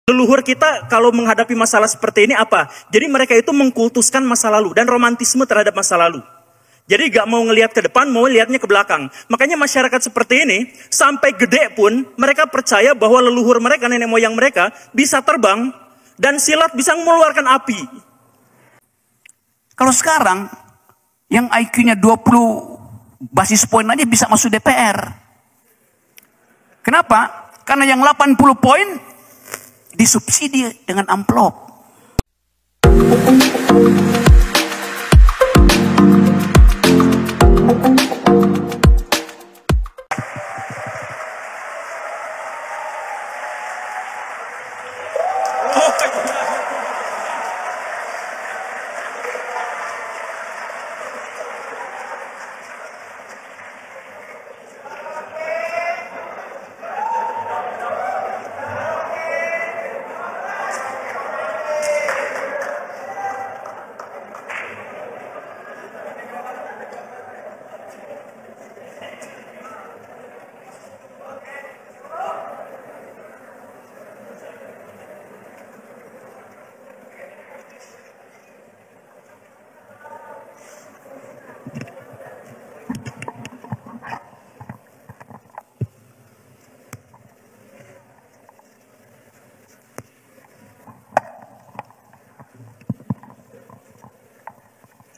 Leluhur kita kalau menghadapi masalah seperti ini apa? Jadi mereka itu mengkultuskan masa lalu dan romantisme terhadap masa lalu. Jadi gak mau ngelihat ke depan, mau lihatnya ke belakang. Makanya masyarakat seperti ini, sampai gede pun mereka percaya bahwa leluhur mereka, nenek moyang mereka bisa terbang dan silat bisa mengeluarkan api. Kalau sekarang yang IQ-nya 20 basis poin aja bisa masuk DPR. Kenapa? Karena yang 80 poin disubsidi dengan amplop.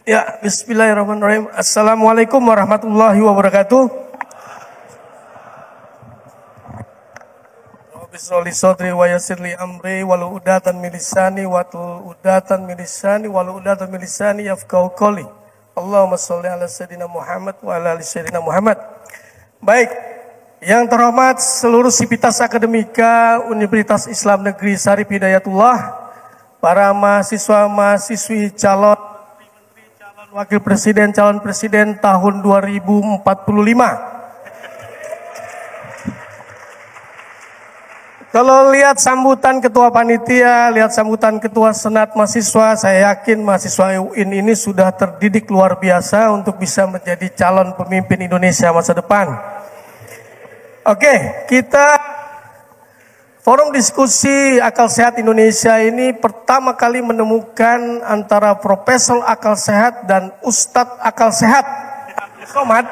Ya, bismillahirrahmanirrahim. Assalamualaikum warahmatullahi wabarakatuh. Bismillah sodri wa yassirli amri walau udatan milisani watul udatan milisani walau udatan milisani yafqahu qawli. Allahumma sholli ala sayyidina Muhammad wa ala ali sayyidina Muhammad. Baik, yang terhormat seluruh sivitas akademika Universitas Islam Negeri Syarif Hidayatullah, para mahasiswa-mahasiswi calon Wakil Presiden, calon Presiden tahun 2045. Kalau lihat sambutan Ketua Panitia, lihat sambutan Ketua Senat Mahasiswa, saya yakin mahasiswa UIN ini sudah terdidik luar biasa untuk bisa menjadi calon pemimpin Indonesia masa depan. Oke, kita Forum Diskusi Akal Sehat Indonesia ini pertama kali menemukan antara Profesor Akal Sehat dan Ustadz Akal Sehat Somad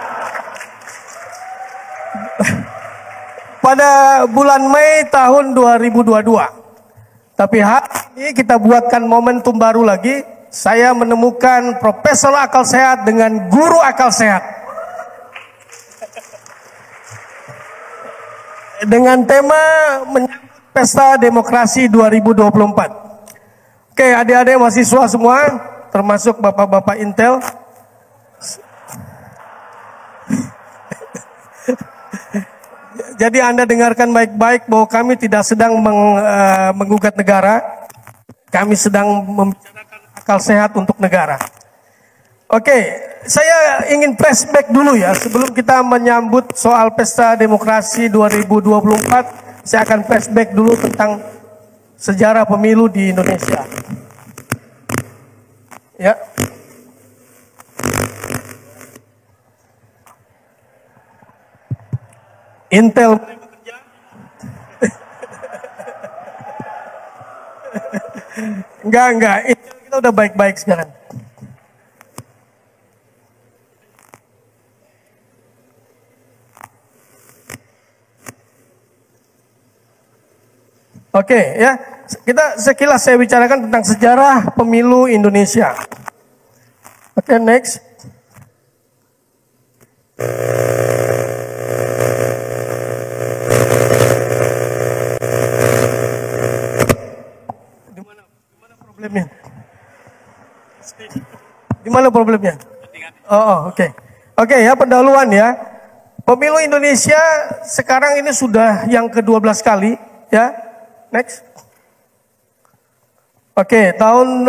pada bulan Mei tahun 2022. Tapi hari ini kita buatkan momentum baru lagi. Saya menemukan Profesor Akal Sehat dengan Guru Akal Sehat dengan tema Pesta Demokrasi 2024. Oke, adik-adik mahasiswa semua, termasuk bapak-bapak Intel. Jadi Anda dengarkan baik-baik bahwa kami tidak sedang menggugat negara. Kami sedang membicarakan akal sehat untuk negara. Oke, saya ingin flashback dulu ya, sebelum kita menyambut soal Pesta Demokrasi 2024. Saya akan flashback dulu tentang sejarah pemilu di Indonesia. Ya. Intel enggak. Intel kita udah baik-baik sekarang. Oke, ya, kita sekilas saya bicarakan tentang sejarah pemilu Indonesia. Oke, next. Di mana problemnya? Di mana problemnya? Oke. Oke, ya, pendahuluan ya. Pemilu Indonesia sekarang ini sudah yang ke-12 kali, ya. Next. Oke, tahun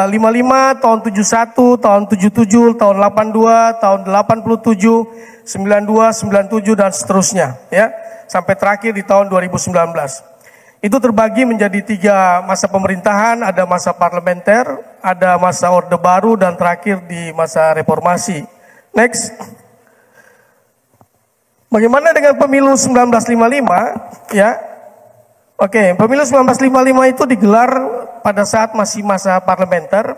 55, tahun 71, tahun 77, tahun 82, tahun 87, 92, 97 dan seterusnya, ya. Sampai terakhir di tahun 2019. Itu terbagi menjadi 3 masa pemerintahan, ada masa parlementer, ada masa Orde Baru dan terakhir di masa reformasi. Next. Bagaimana dengan pemilu 1955, ya? Oke, pemilu 1955 itu digelar pada saat masih masa parlementer,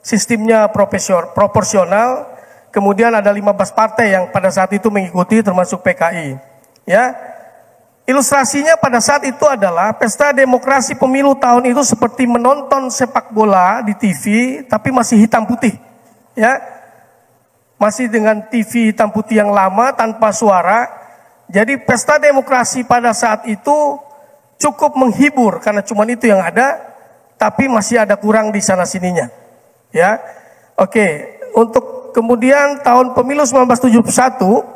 sistemnya proporsional, kemudian ada 15 partai yang pada saat itu mengikuti termasuk PKI. Ya, ilustrasinya pada saat itu adalah pesta demokrasi pemilu tahun itu seperti menonton sepak bola di TV, tapi masih hitam putih. Ya, masih dengan TV hitam putih yang lama tanpa suara. Jadi pesta demokrasi pada saat itu cukup menghibur karena cuma itu yang ada, tapi masih ada kurang di sana sininya. Ya, oke. Untuk kemudian tahun pemilu 1971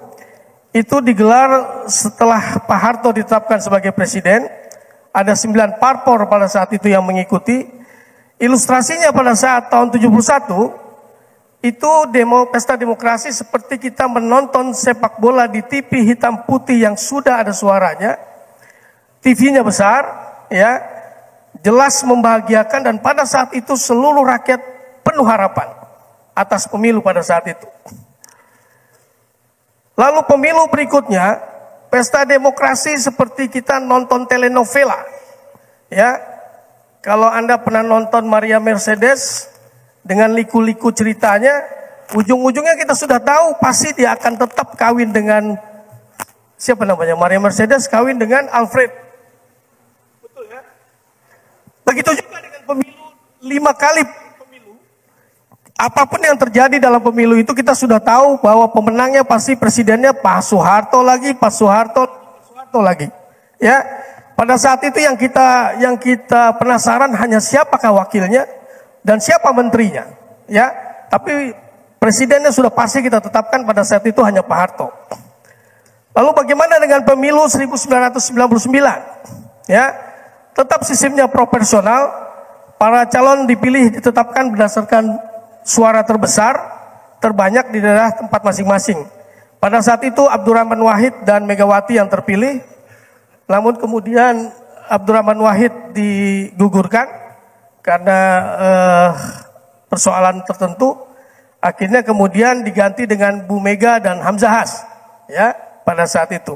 itu digelar setelah Pak Harto ditetapkan sebagai presiden. Ada 9 parpor pada saat itu yang mengikuti. Ilustrasinya pada saat tahun 71 itu pesta demokrasi seperti kita menonton sepak bola di TV hitam putih yang sudah ada suaranya. TV-nya besar, ya, jelas membahagiakan, dan pada saat itu seluruh rakyat penuh harapan atas pemilu pada saat itu. Lalu pemilu berikutnya, pesta demokrasi seperti kita nonton telenovela. Ya, kalau Anda pernah nonton Maria Mercedes dengan liku-liku ceritanya, ujung-ujungnya kita sudah tahu pasti dia akan tetap kawin dengan siapa namanya, Maria Mercedes kawin dengan Alfred. Betul ya? Begitu juga dengan pemilu 5 kali pemilu. Apapun yang terjadi dalam pemilu itu kita sudah tahu bahwa pemenangnya pasti presidennya Pak Soeharto lagi, Pak Soeharto lagi. Ya, pada saat itu yang kita penasaran hanya siapakah wakilnya dan siapa menterinya, ya. Tapi presidennya sudah pasti kita tetapkan pada saat itu hanya Pak Harto. Lalu bagaimana dengan pemilu 1999? Ya, tetap sistemnya proporsional. Para calon dipilih ditetapkan berdasarkan suara terbesar, terbanyak di daerah tempat masing-masing. Pada saat itu Abdurrahman Wahid dan Megawati yang terpilih. Namun kemudian Abdurrahman Wahid digugurkan karena persoalan tertentu, akhirnya kemudian diganti dengan Bu Mega dan Hamzahas, ya, pada saat itu.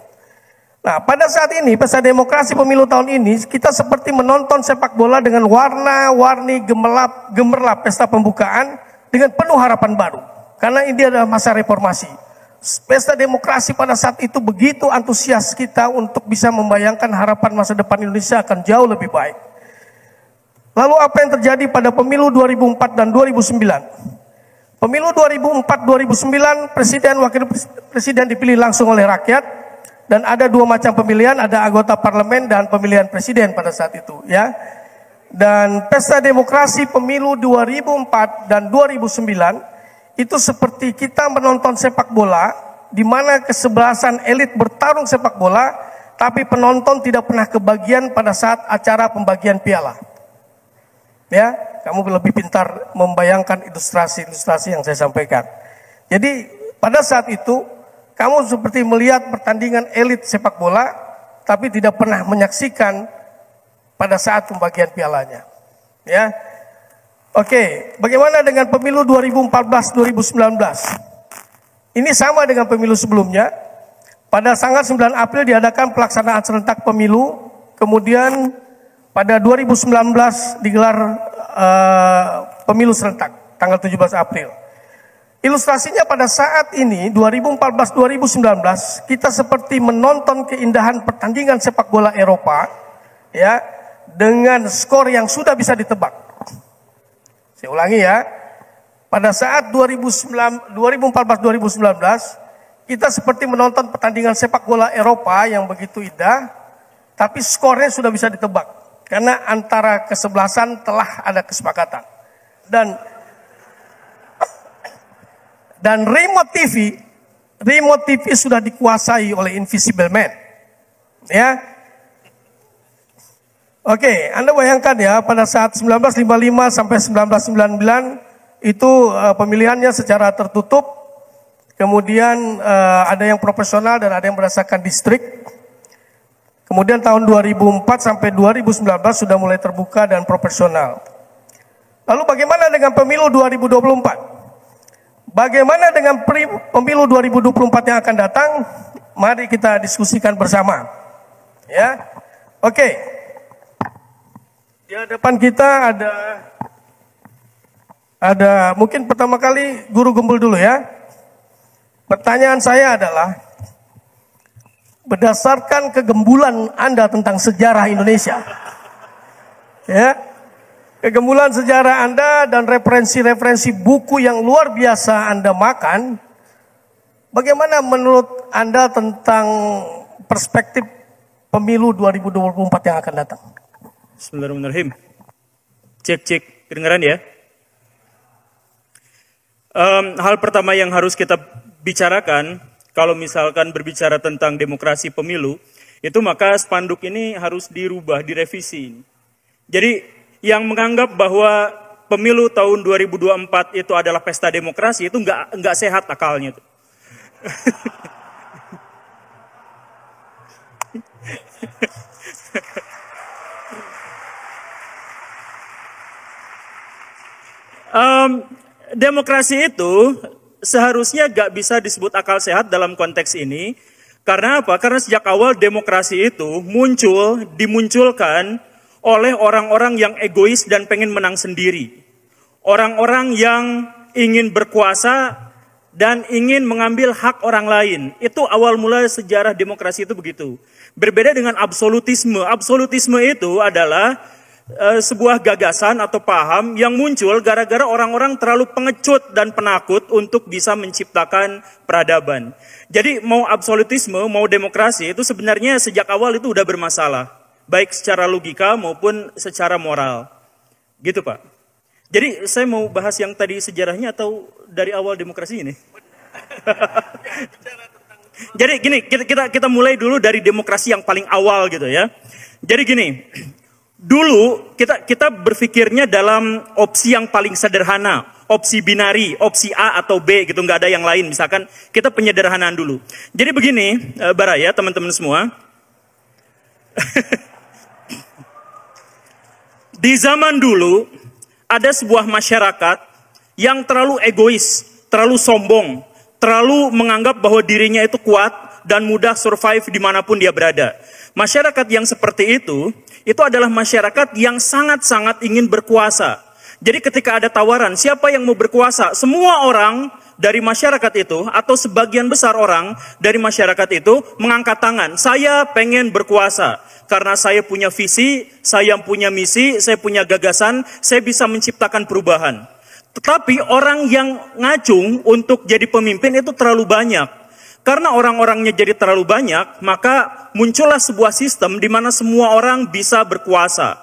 Nah, pada saat ini pesta demokrasi pemilu tahun ini kita seperti menonton sepak bola dengan warna-warni gemerlap pesta pembukaan dengan penuh harapan baru, karena ini adalah masa reformasi. Pesta demokrasi pada saat itu begitu antusias kita untuk bisa membayangkan harapan masa depan Indonesia akan jauh lebih baik. Lalu apa yang terjadi pada pemilu 2004 dan 2009? Pemilu 2004-2009, presiden wakil presiden dipilih langsung oleh rakyat, dan ada 2 macam pemilihan, ada anggota parlemen dan pemilihan presiden pada saat itu, ya. Dan pesta demokrasi pemilu 2004 dan 2009 itu seperti kita menonton sepak bola, di mana kesebelasan elit bertarung sepak bola, tapi penonton tidak pernah kebagian pada saat acara pembagian piala. Ya, kamu lebih pintar membayangkan ilustrasi-ilustrasi yang saya sampaikan. Jadi pada saat itu kamu seperti melihat pertandingan elit sepak bola, tapi tidak pernah menyaksikan pada saat pembagian pialanya. Ya, oke. Bagaimana dengan pemilu 2014-2019? Ini sama dengan pemilu sebelumnya. Pada tanggal 9 April diadakan pelaksanaan serentak pemilu, kemudian pada 2019 digelar pemilu serentak tanggal 17 April. Ilustrasinya pada saat ini 2014-2019 kita seperti menonton keindahan pertandingan sepak bola Eropa, ya, dengan skor yang sudah bisa ditebak. Saya ulangi ya. Pada saat 2014-2019 kita seperti menonton pertandingan sepak bola Eropa yang begitu indah, tapi skornya sudah bisa ditebak. Karena antara kesebelasan telah ada kesepakatan. Dan remote TV sudah dikuasai oleh Invisible Man. Ya. Oke, Anda bayangkan ya, pada saat 1955 sampai 1999 itu pemilihannya secara tertutup. Kemudian ada yang proporsional dan ada yang berdasarkan distrik. Kemudian tahun 2004 sampai 2019 sudah mulai terbuka dan proporsional. Lalu bagaimana dengan pemilu 2024? Bagaimana dengan pemilu 2024 yang akan datang? Mari kita diskusikan bersama. Ya. Oke. Di hadapan kita ada mungkin pertama kali guru gembul dulu ya. Pertanyaan saya adalah, berdasarkan kegembulan Anda tentang sejarah Indonesia, ya, kegembulan sejarah Anda dan referensi-referensi buku yang luar biasa Anda makan, bagaimana menurut Anda tentang perspektif pemilu 2024 yang akan datang? Bismillahirrahmanirrahim. Cek, kedengaran ya? Hal pertama yang harus kita bicarakan, kalau misalkan berbicara tentang demokrasi pemilu, itu maka spanduk ini harus dirubah, direvisi. Jadi yang menganggap bahwa pemilu tahun 2024 itu adalah pesta demokrasi, itu nggak sehat akalnya. Demokrasi itu seharusnya gak bisa disebut akal sehat dalam konteks ini. Karena apa? Karena sejak awal demokrasi itu dimunculkan oleh orang-orang yang egois dan pengen menang sendiri. Orang-orang yang ingin berkuasa dan ingin mengambil hak orang lain. Itu awal mula sejarah demokrasi itu begitu. Berbeda dengan absolutisme. Absolutisme itu adalah sebuah gagasan atau paham yang muncul gara-gara orang-orang terlalu pengecut dan penakut untuk bisa menciptakan peradaban. Jadi mau absolutisme, mau demokrasi itu sebenarnya sejak awal itu udah bermasalah. Baik secara logika maupun secara moral. Gitu Pak. Jadi saya mau bahas yang tadi sejarahnya atau dari awal demokrasi ini? Jadi gini, kita mulai dulu dari demokrasi yang paling awal gitu ya. Jadi gini, dulu kita berpikirnya dalam opsi yang paling sederhana, opsi binari, opsi A atau B gitu, nggak ada yang lain. Misalkan kita penyederhanaan dulu. Jadi begini, Baraya, teman-teman semua. Di zaman dulu ada sebuah masyarakat yang terlalu egois, terlalu sombong, terlalu menganggap bahwa dirinya itu kuat dan mudah survive dimanapun dia berada. Masyarakat yang seperti itu adalah masyarakat yang sangat-sangat ingin berkuasa. Jadi ketika ada tawaran, siapa yang mau berkuasa? Semua orang dari masyarakat itu, atau sebagian besar orang dari masyarakat itu, mengangkat tangan. Saya pengen berkuasa. Karena saya punya visi, saya punya misi, saya punya gagasan, saya bisa menciptakan perubahan. Tetapi orang yang ngacung untuk jadi pemimpin itu terlalu banyak. Karena orang-orangnya jadi terlalu banyak, maka muncullah sebuah sistem di mana semua orang bisa berkuasa.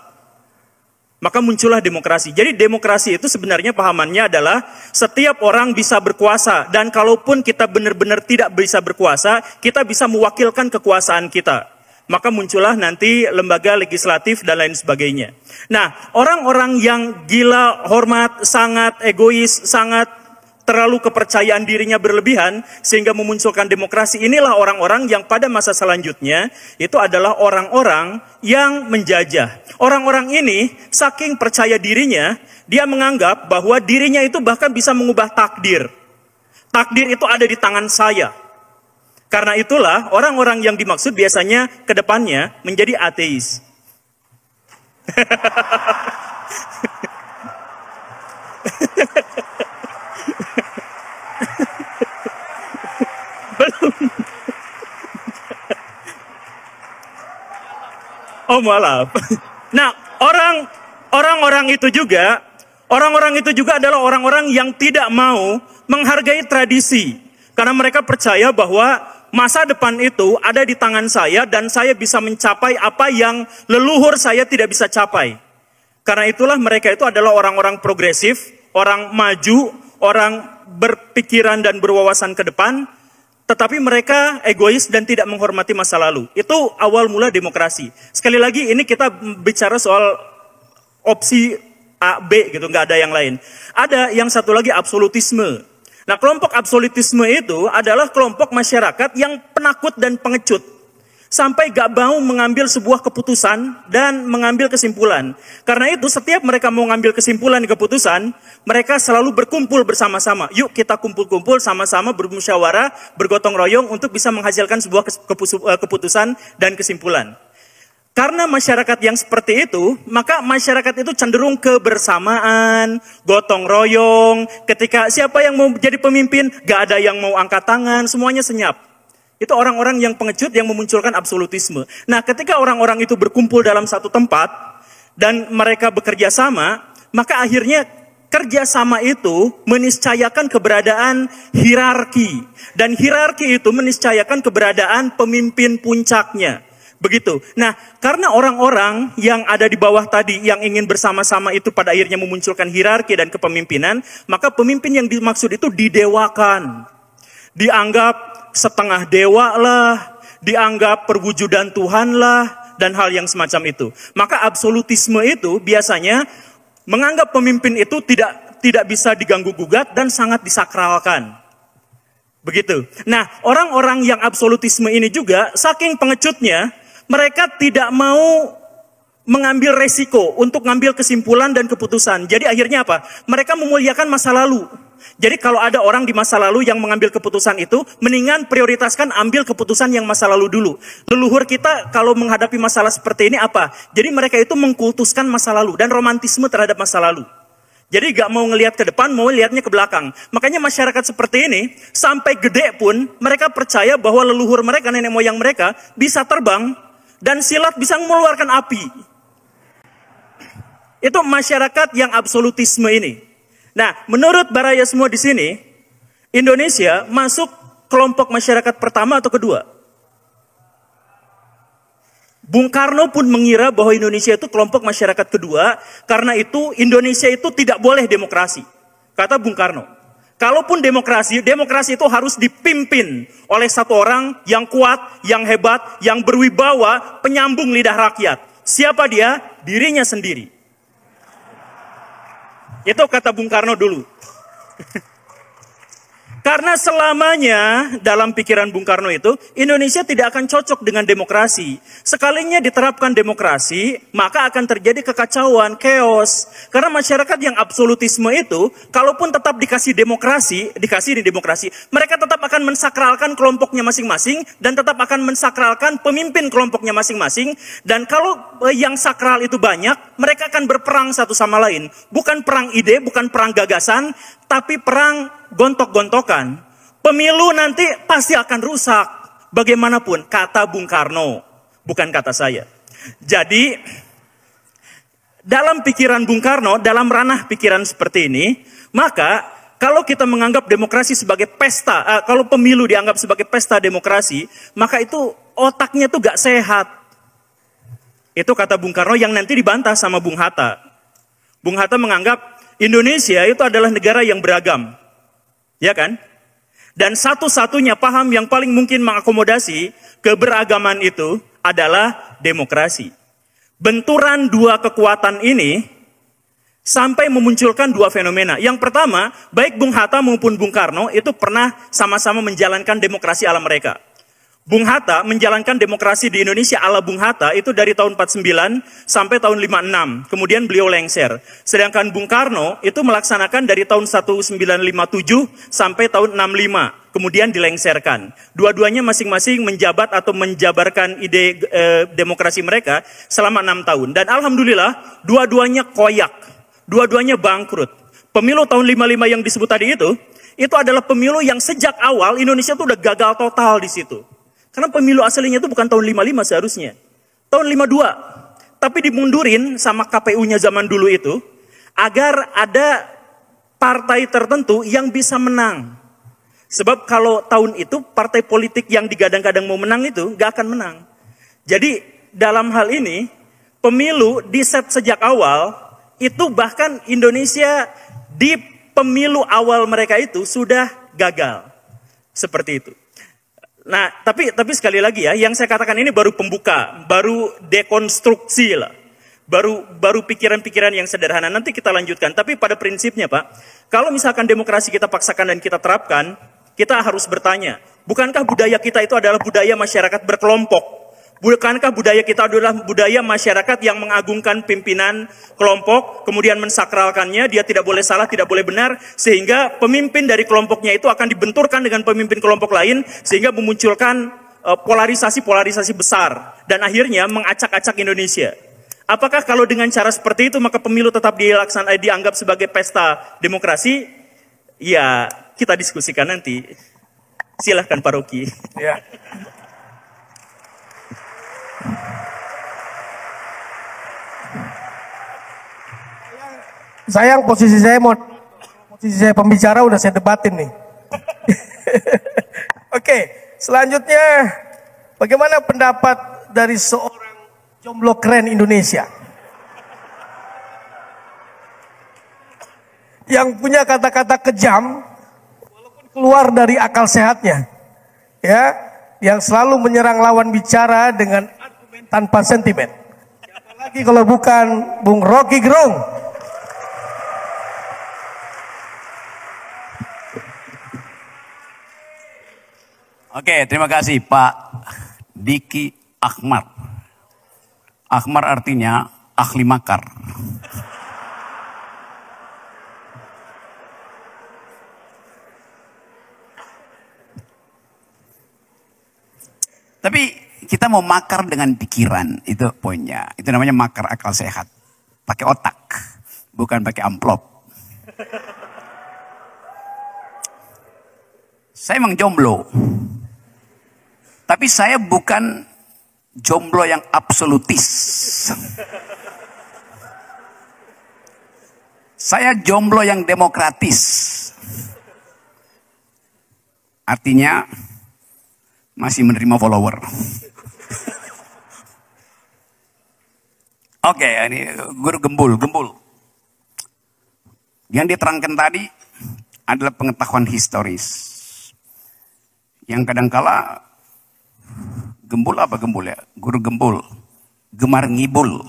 Maka muncullah demokrasi. Jadi demokrasi itu sebenarnya pahamannya adalah setiap orang bisa berkuasa. Dan kalaupun kita benar-benar tidak bisa berkuasa, kita bisa mewakilkan kekuasaan kita. Maka muncullah nanti lembaga legislatif dan lain sebagainya. Nah, orang-orang yang gila, hormat, sangat egois, sangat terlalu kepercayaan dirinya berlebihan sehingga memunculkan demokrasi. Inilah orang-orang yang pada masa selanjutnya itu adalah orang-orang yang menjajah. Orang-orang ini saking percaya dirinya, dia menganggap bahwa dirinya itu bahkan bisa mengubah takdir. Takdir itu ada di tangan saya. Karena itulah orang-orang yang dimaksud biasanya ke depannya menjadi ateis. Oh maaf. Nah, orang-orang itu juga adalah orang-orang yang tidak mau menghargai tradisi. Karena mereka percaya bahwa masa depan itu ada di tangan saya dan saya bisa mencapai apa yang leluhur saya tidak bisa capai. Karena itulah mereka itu adalah orang-orang progresif, orang maju, orang berpikiran dan berwawasan ke depan. Tetapi mereka egois dan tidak menghormati masa lalu. Itu awal mula demokrasi. Sekali lagi ini kita bicara soal opsi A, B gitu, nggak ada yang lain. Ada yang satu lagi absolutisme. Nah, kelompok absolutisme itu adalah kelompok masyarakat yang penakut dan pengecut. Sampai gak mau mengambil sebuah keputusan dan mengambil kesimpulan. Karena itu setiap mereka mau mengambil kesimpulan dan keputusan, mereka selalu berkumpul bersama-sama. Yuk kita kumpul-kumpul sama-sama bermusyawarah, bergotong royong untuk bisa menghasilkan sebuah keputusan dan kesimpulan. Karena masyarakat yang seperti itu, maka masyarakat itu cenderung kebersamaan, gotong royong. Ketika siapa yang mau jadi pemimpin, gak ada yang mau angkat tangan, semuanya senyap. Itu orang-orang yang pengecut yang memunculkan absolutisme. Nah, ketika orang-orang itu berkumpul dalam satu tempat, dan mereka bekerja sama, maka akhirnya kerjasama itu meniscayakan keberadaan hierarki. Dan hierarki itu meniscayakan keberadaan pemimpin puncaknya. Begitu. Nah, karena orang-orang yang ada di bawah tadi yang ingin bersama-sama itu pada akhirnya memunculkan hierarki dan kepemimpinan, maka pemimpin yang dimaksud itu didewakan. Dianggap setengah dewa lah, dianggap perwujudan Tuhan lah, dan hal yang semacam itu. Maka absolutisme itu biasanya menganggap pemimpin itu tidak bisa diganggu-gugat dan sangat disakralkan. Begitu. Nah, orang-orang yang absolutisme ini juga saking pengecutnya, mereka tidak mau mengambil resiko untuk mengambil kesimpulan dan keputusan. Jadi akhirnya apa? Mereka memuliakan masa lalu. Jadi kalau ada orang di masa lalu yang mengambil keputusan itu, mendingan prioritaskan ambil keputusan yang masa lalu dulu. Leluhur kita kalau menghadapi masalah seperti ini apa? Jadi mereka itu mengkultuskan masa lalu dan romantisme terhadap masa lalu. Jadi gak mau ngelihat ke depan, mau lihatnya ke belakang. Makanya masyarakat seperti ini, sampai gede pun mereka percaya bahwa leluhur mereka, nenek moyang mereka bisa terbang dan silat bisa mengeluarkan api. Itu masyarakat yang absolutisme ini. Nah, menurut Baraya semua di sini, Indonesia masuk kelompok masyarakat pertama atau kedua? Bung Karno pun mengira bahwa Indonesia itu kelompok masyarakat kedua, karena itu Indonesia itu tidak boleh demokrasi. Kata Bung Karno, kalaupun demokrasi itu harus dipimpin oleh satu orang yang kuat, yang hebat, yang berwibawa, penyambung lidah rakyat. Siapa dia? Dirinya sendiri. Itu kata Bung Karno dulu. Karena selamanya dalam pikiran Bung Karno itu, Indonesia tidak akan cocok dengan demokrasi. Sekalinya diterapkan demokrasi, maka akan terjadi kekacauan, chaos. Karena masyarakat yang absolutisme itu, kalaupun tetap dikasih demokrasi, mereka tetap akan mensakralkan kelompoknya masing-masing, dan tetap akan mensakralkan pemimpin kelompoknya masing-masing. Dan kalau yang sakral itu banyak, mereka akan berperang satu sama lain. Bukan perang ide, bukan perang gagasan, tapi perang gontok-gontokan. Pemilu nanti pasti akan rusak. Bagaimanapun, kata Bung Karno, bukan kata saya. Jadi, dalam pikiran Bung Karno, dalam ranah pikiran seperti ini, maka kalau kita menganggap demokrasi sebagai pesta, kalau pemilu dianggap sebagai pesta demokrasi, maka itu otaknya tuh gak sehat. Itu kata Bung Karno yang nanti dibantah sama Bung Hatta. Bung Hatta menganggap Indonesia itu adalah negara yang beragam. Ya kan? Dan satu-satunya paham yang paling mungkin mengakomodasi keberagaman itu adalah demokrasi. Benturan dua kekuatan ini sampai memunculkan dua fenomena. Yang pertama, baik Bung Hatta maupun Bung Karno itu pernah sama-sama menjalankan demokrasi ala mereka. Bung Hatta menjalankan demokrasi di Indonesia ala Bung Hatta itu dari tahun 49 sampai tahun 56. Kemudian beliau lengser. Sedangkan Bung Karno itu melaksanakan dari tahun 1957 sampai tahun 65. Kemudian dilengserkan. Dua-duanya masing-masing menjabat atau menjabarkan ide demokrasi mereka selama 6 tahun. Dan alhamdulillah dua-duanya koyak. Dua-duanya bangkrut. Pemilu tahun 55 yang disebut tadi itu adalah pemilu yang sejak awal Indonesia itu udah gagal total di situ. Karena pemilu aslinya itu bukan tahun 55 seharusnya. Tahun 52. Tapi dimundurin sama KPU-nya zaman dulu itu, agar ada partai tertentu yang bisa menang. Sebab kalau tahun itu, partai politik yang digadang-gadang mau menang itu, gak akan menang. Jadi, dalam hal ini, pemilu di set sejak awal, itu bahkan Indonesia di pemilu awal mereka itu sudah gagal. Seperti itu. Nah, tapi sekali lagi ya, yang saya katakan ini baru pembuka, baru dekonstruksi lah. Baru pikiran-pikiran yang sederhana. Nanti kita lanjutkan. Tapi pada prinsipnya Pak, kalau misalkan demokrasi kita paksakan dan kita terapkan, kita harus bertanya, bukankah budaya kita itu adalah budaya masyarakat berkelompok? Bukankah budaya kita adalah budaya masyarakat yang mengagungkan pimpinan kelompok, kemudian mensakralkannya, dia tidak boleh salah, tidak boleh benar, sehingga pemimpin dari kelompoknya itu akan dibenturkan dengan pemimpin kelompok lain, sehingga memunculkan polarisasi-polarisasi besar dan akhirnya mengacak-acak Indonesia. Apakah kalau dengan cara seperti itu maka pemilu tetap dianggap sebagai pesta demokrasi? Ya, kita diskusikan nanti. Silahkan Pak Rocky. Ya. Sayang posisi saya pembicara udah saya debatin nih. Oke, selanjutnya bagaimana pendapat dari seorang jomblo keren Indonesia yang punya kata-kata kejam walaupun keluar dari akal sehatnya, ya, yang selalu menyerang lawan bicara dengan argumen tanpa sentimen. Apalagi kalau bukan Bung Rocky Gerung. Oke, terima kasih Pak Diki Ahmad. Ahmad artinya ahli makar. Tapi kita mau makar dengan pikiran, itu poinnya. Itu namanya makar akal sehat. Pakai otak, bukan pakai amplop. Saya emang jomblo. Tapi saya bukan jomblo yang absolutis. Saya jomblo yang demokratis. Artinya masih menerima follower. Oke, ini guru gembul. Yang diterangkan tadi adalah pengetahuan historis. Yang kadangkala gembul apa gembul ya? Guru gembul, gemar ngibul.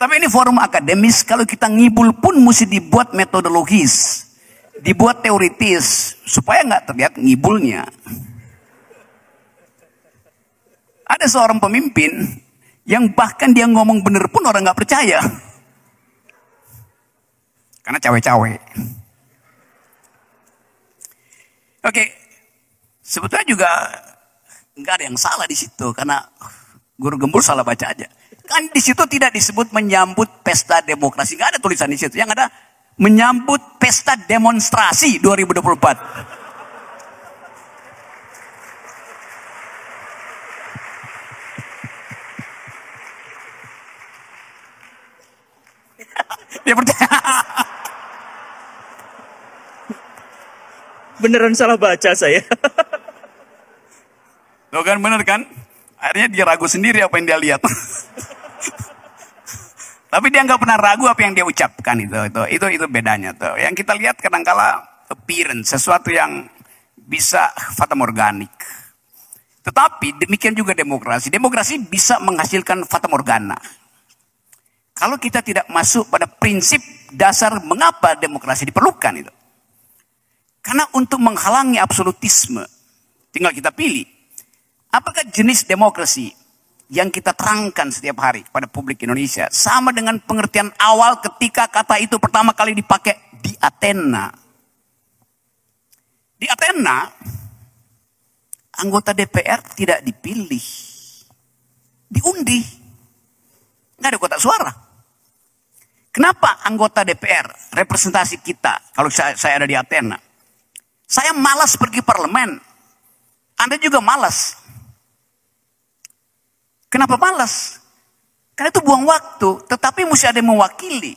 Tapi ini forum akademis, kalau kita ngibul pun mesti dibuat metodologis, dibuat teoritis, supaya nggak terlihat ngibulnya. Ada seorang pemimpin yang bahkan dia ngomong bener pun orang nggak percaya. Karena cawe-cawe. Oke, sebetulnya juga nggak ada yang salah di situ, karena guru gembul salah baca aja. Kan di situ tidak disebut menyambut pesta demokrasi, nggak ada tulisan di situ. Yang ada menyambut pesta demonstrasi 2024. Dia percaya. Beneran salah baca saya. Tuh kan bener kan? Akhirnya dia ragu sendiri apa yang dia lihat. Tapi dia nggak pernah ragu apa yang dia ucapkan itu bedanya tuh. Yang kita lihat kadangkala appearance, sesuatu yang bisa fatamorganik. Tetapi demikian juga demokrasi. Demokrasi bisa menghasilkan fatamorgana. Kalau kita tidak masuk pada prinsip dasar mengapa demokrasi diperlukan itu. Karena untuk menghalangi absolutisme, tinggal kita pilih. Apakah jenis demokrasi yang kita terangkan setiap hari pada publik Indonesia sama dengan pengertian awal ketika kata itu pertama kali dipakai di Athena. Di Athena, anggota DPR tidak dipilih, diundi. Nggak ada kotak suara. Kenapa anggota DPR, representasi kita, kalau saya ada di Athena, saya malas pergi parlemen. Anda juga malas. Kenapa malas? Karena itu buang waktu, tetapi mesti ada yang mewakili.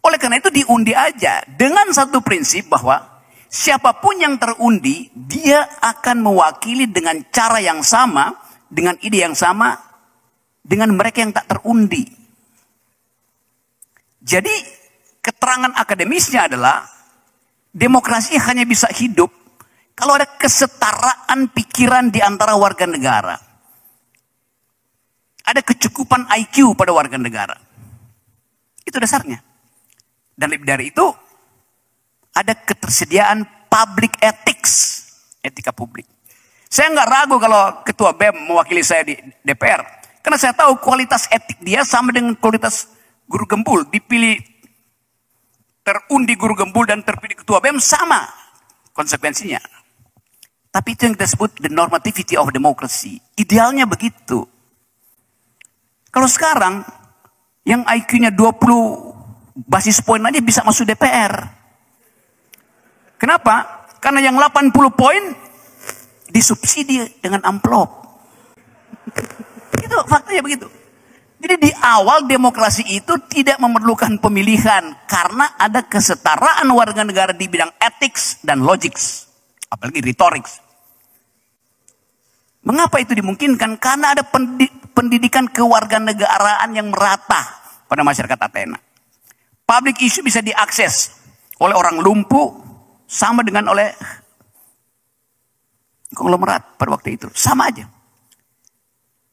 Oleh karena itu diundi aja, dengan satu prinsip bahwa siapapun yang terundi, dia akan mewakili dengan cara yang sama, dengan ide yang sama, dengan mereka yang tak terundi. Jadi keterangan akademisnya adalah demokrasi hanya bisa hidup kalau ada kesetaraan pikiran di antara warga negara. Ada kecukupan IQ pada warga negara. Itu dasarnya. Dan lebih dari itu, ada ketersediaan public ethics, etika publik. Saya nggak ragu kalau Ketua BEM mewakili saya di DPR. Karena saya tahu kualitas etik dia sama dengan kualitas guru gembul dipilih, terundi guru gembul dan terpilih ketua BEM sama konsekuensinya. Tapi itu yang kita sebut the normativity of democracy. Idealnya begitu. Kalau sekarang yang IQ-nya 20 basis poin aja bisa masuk DPR. Kenapa? Karena yang 80 poin disubsidi dengan amplop. Itu faktanya begitu. Jadi di awal demokrasi itu tidak memerlukan pemilihan karena ada kesetaraan warga negara di bidang ethics dan logics, apalagi retorik. Mengapa itu dimungkinkan? Karena ada pendidikan kewarganegaraan yang merata pada masyarakat Athena. Public issue bisa diakses oleh orang lumpuh sama dengan oleh konglomerat pada waktu itu, sama aja.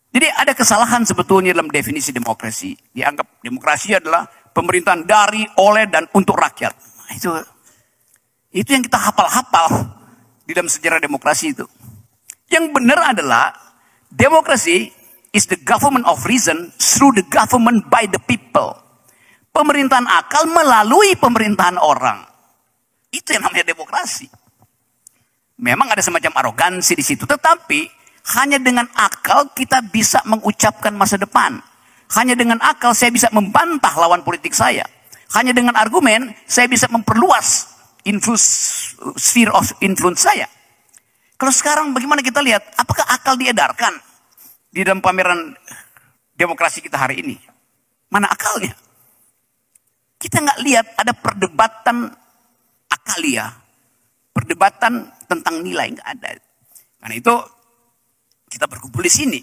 Jadi ada kesalahan sebetulnya dalam definisi demokrasi. Dianggap demokrasi adalah pemerintahan dari, oleh, dan untuk rakyat. Nah, itu yang kita hafal-hafal di dalam sejarah demokrasi itu. Yang benar adalah demokrasi is the government of reason through the government by the people. Pemerintahan akal melalui pemerintahan orang. Itu yang namanya demokrasi. Memang ada semacam arogansi di situ, tetapi hanya dengan akal kita bisa mengucapkan masa depan. Hanya dengan akal saya bisa membantah lawan politik saya. Hanya dengan argumen saya bisa memperluas sphere of influence saya. Kalau sekarang bagaimana kita lihat? Apakah akal diedarkan di dalam pameran demokrasi kita hari ini? Mana akalnya? Kita nggak lihat ada perdebatan akalia. Perdebatan tentang nilai, nggak ada. Karena itu kita berkumpul di sini.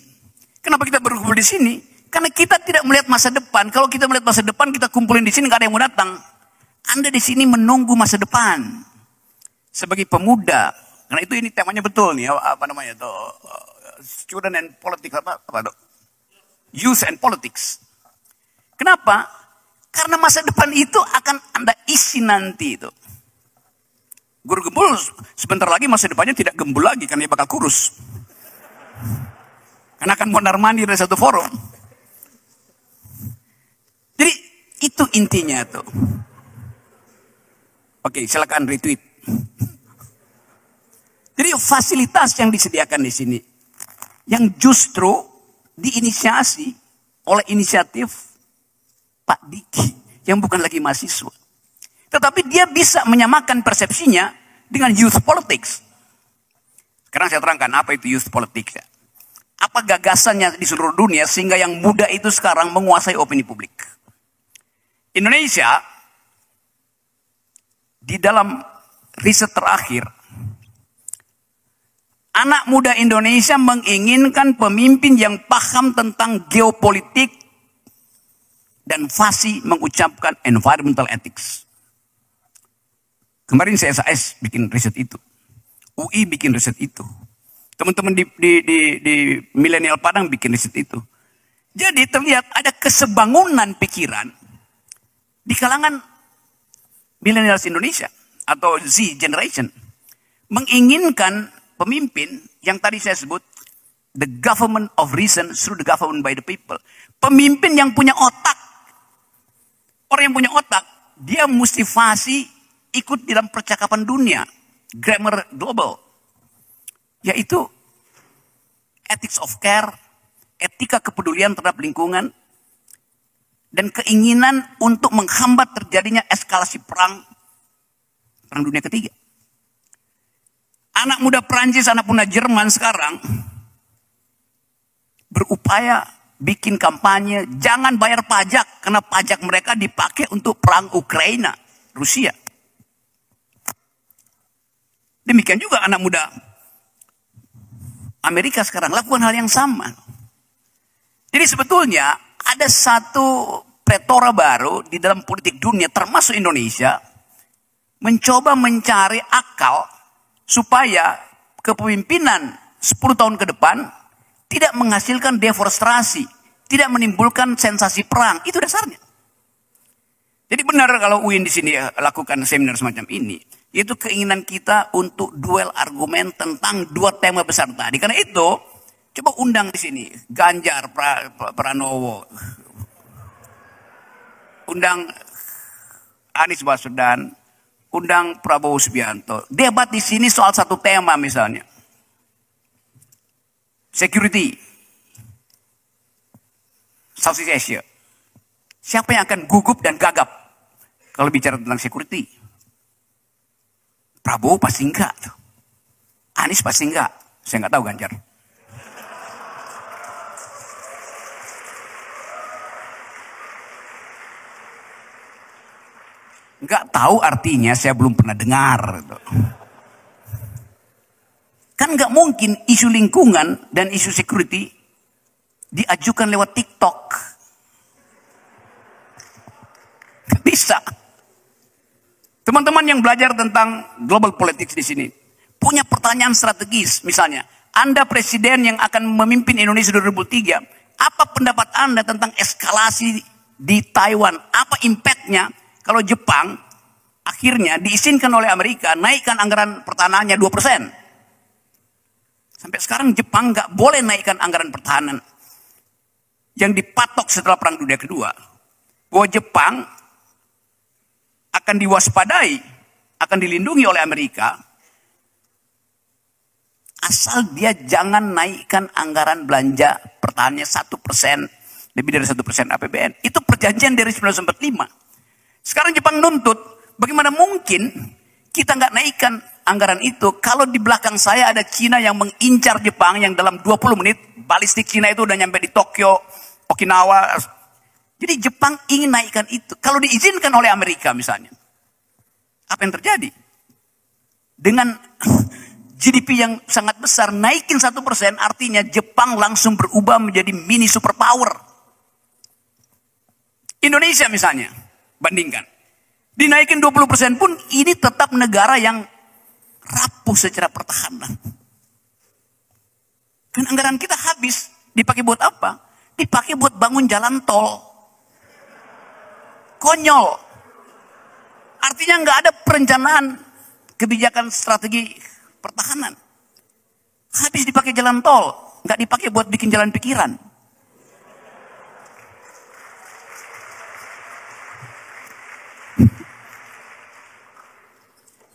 Kenapa kita berkumpul di sini? Karena kita tidak melihat masa depan. Kalau kita melihat masa depan, kita kumpulin di sini, nggak ada yang mau datang. Anda di sini menunggu masa depan sebagai pemuda. Karena itu ini temanya betul nih, apa namanya tuh, student and politics apa tuh? Youth and politics. Kenapa? Karena masa depan itu akan Anda isi nanti itu. Guru gembul sebentar lagi masa depannya tidak gembul lagi karena dia bakal kurus. Karena akan mondar-mandir dari satu forum. Jadi itu intinya tuh. Oke, silakan retweet. Jadi fasilitas yang disediakan di sini yang justru diinisiasi oleh inisiatif Pak Diki yang bukan lagi mahasiswa. Tetapi dia bisa menyamakan persepsinya dengan youth politics. Sekarang saya terangkan apa itu youth politics. Apa gagasannya di seluruh dunia sehingga yang muda itu sekarang menguasai opini publik. Indonesia di dalam riset terakhir, anak muda Indonesia menginginkan pemimpin yang paham tentang geopolitik dan fasih mengucapkan environmental ethics. Kemarin CSIS bikin riset itu. UI bikin riset itu. Teman-teman di Milenial Padang bikin riset itu. Jadi terlihat ada kesebangunan pikiran di kalangan millennials Indonesia atau Z generation menginginkan pemimpin yang tadi saya sebut the government of reason through the government by the people. Pemimpin yang punya otak. Orang yang punya otak, dia mesti fasih ikut dalam percakapan dunia. Grammar global, yaitu ethics of care, etika kepedulian terhadap lingkungan, dan keinginan untuk menghambat terjadinya eskalasi perang dunia ketiga. Anak muda Prancis, anak muda Jerman sekarang berupaya bikin kampanye, jangan bayar pajak, karena pajak mereka dipakai untuk perang Ukraina, Rusia. Demikian juga anak muda Amerika sekarang lakukan hal yang sama. Jadi sebetulnya ada satu pretora baru di dalam politik dunia termasuk Indonesia mencoba mencari akal supaya kepemimpinan 10 tahun ke depan tidak menghasilkan deforestasi, tidak menimbulkan sensasi perang. Itu dasarnya. Jadi benar kalau UIN di sini lakukan seminar semacam ini. Itu keinginan kita untuk duel argumen tentang dua tema besar tadi. Karena itu, coba undang di sini Ganjar Pranowo. undang Anies Baswedan, undang Prabowo Subianto, debat di sini soal satu tema misalnya, security, Southeast Asia. Siapa yang akan gugup dan gagap kalau bicara tentang security? Prabowo pasti enggak, Anies pasti enggak, saya enggak tahu Ganjar. Nggak tahu artinya saya belum pernah dengar. Kan nggak mungkin isu lingkungan dan isu security diajukan lewat TikTok. Nggak bisa. Teman-teman yang belajar tentang global politics di sini punya pertanyaan strategis. Misalnya, Anda presiden yang akan memimpin Indonesia 2003, apa pendapat Anda tentang eskalasi di Taiwan? Apa impactnya kalau Jepang akhirnya diizinkan oleh Amerika naikkan anggaran pertahanannya 2%. Sampai sekarang Jepang nggak boleh naikkan anggaran pertahanan. Yang dipatok setelah Perang Dunia Kedua. Bahwa Jepang akan diwaspadai, akan dilindungi oleh Amerika. Asal dia jangan naikkan anggaran belanja pertahanannya 1%, lebih dari 1% APBN. Itu perjanjian dari 1945. Sekarang Jepang nuntut, bagaimana mungkin kita nggak naikkan anggaran itu kalau di belakang saya ada Cina yang mengincar Jepang yang dalam 20 menit balistik Cina itu udah nyampe di Tokyo, Okinawa. Jadi Jepang ingin naikkan itu. Kalau diizinkan oleh Amerika misalnya, apa yang terjadi? Dengan GDP yang sangat besar, naikin 1% artinya Jepang langsung berubah menjadi mini superpower. Indonesia misalnya, bandingkan. Dinaikin 20% pun ini tetap negara yang rapuh secara pertahanan. Dan anggaran kita habis. Dipakai buat apa? Dipakai buat bangun jalan tol. Konyol. Artinya nggak ada perencanaan kebijakan strategi pertahanan. Habis dipakai jalan tol. Nggak dipakai buat bikin jalan pikiran.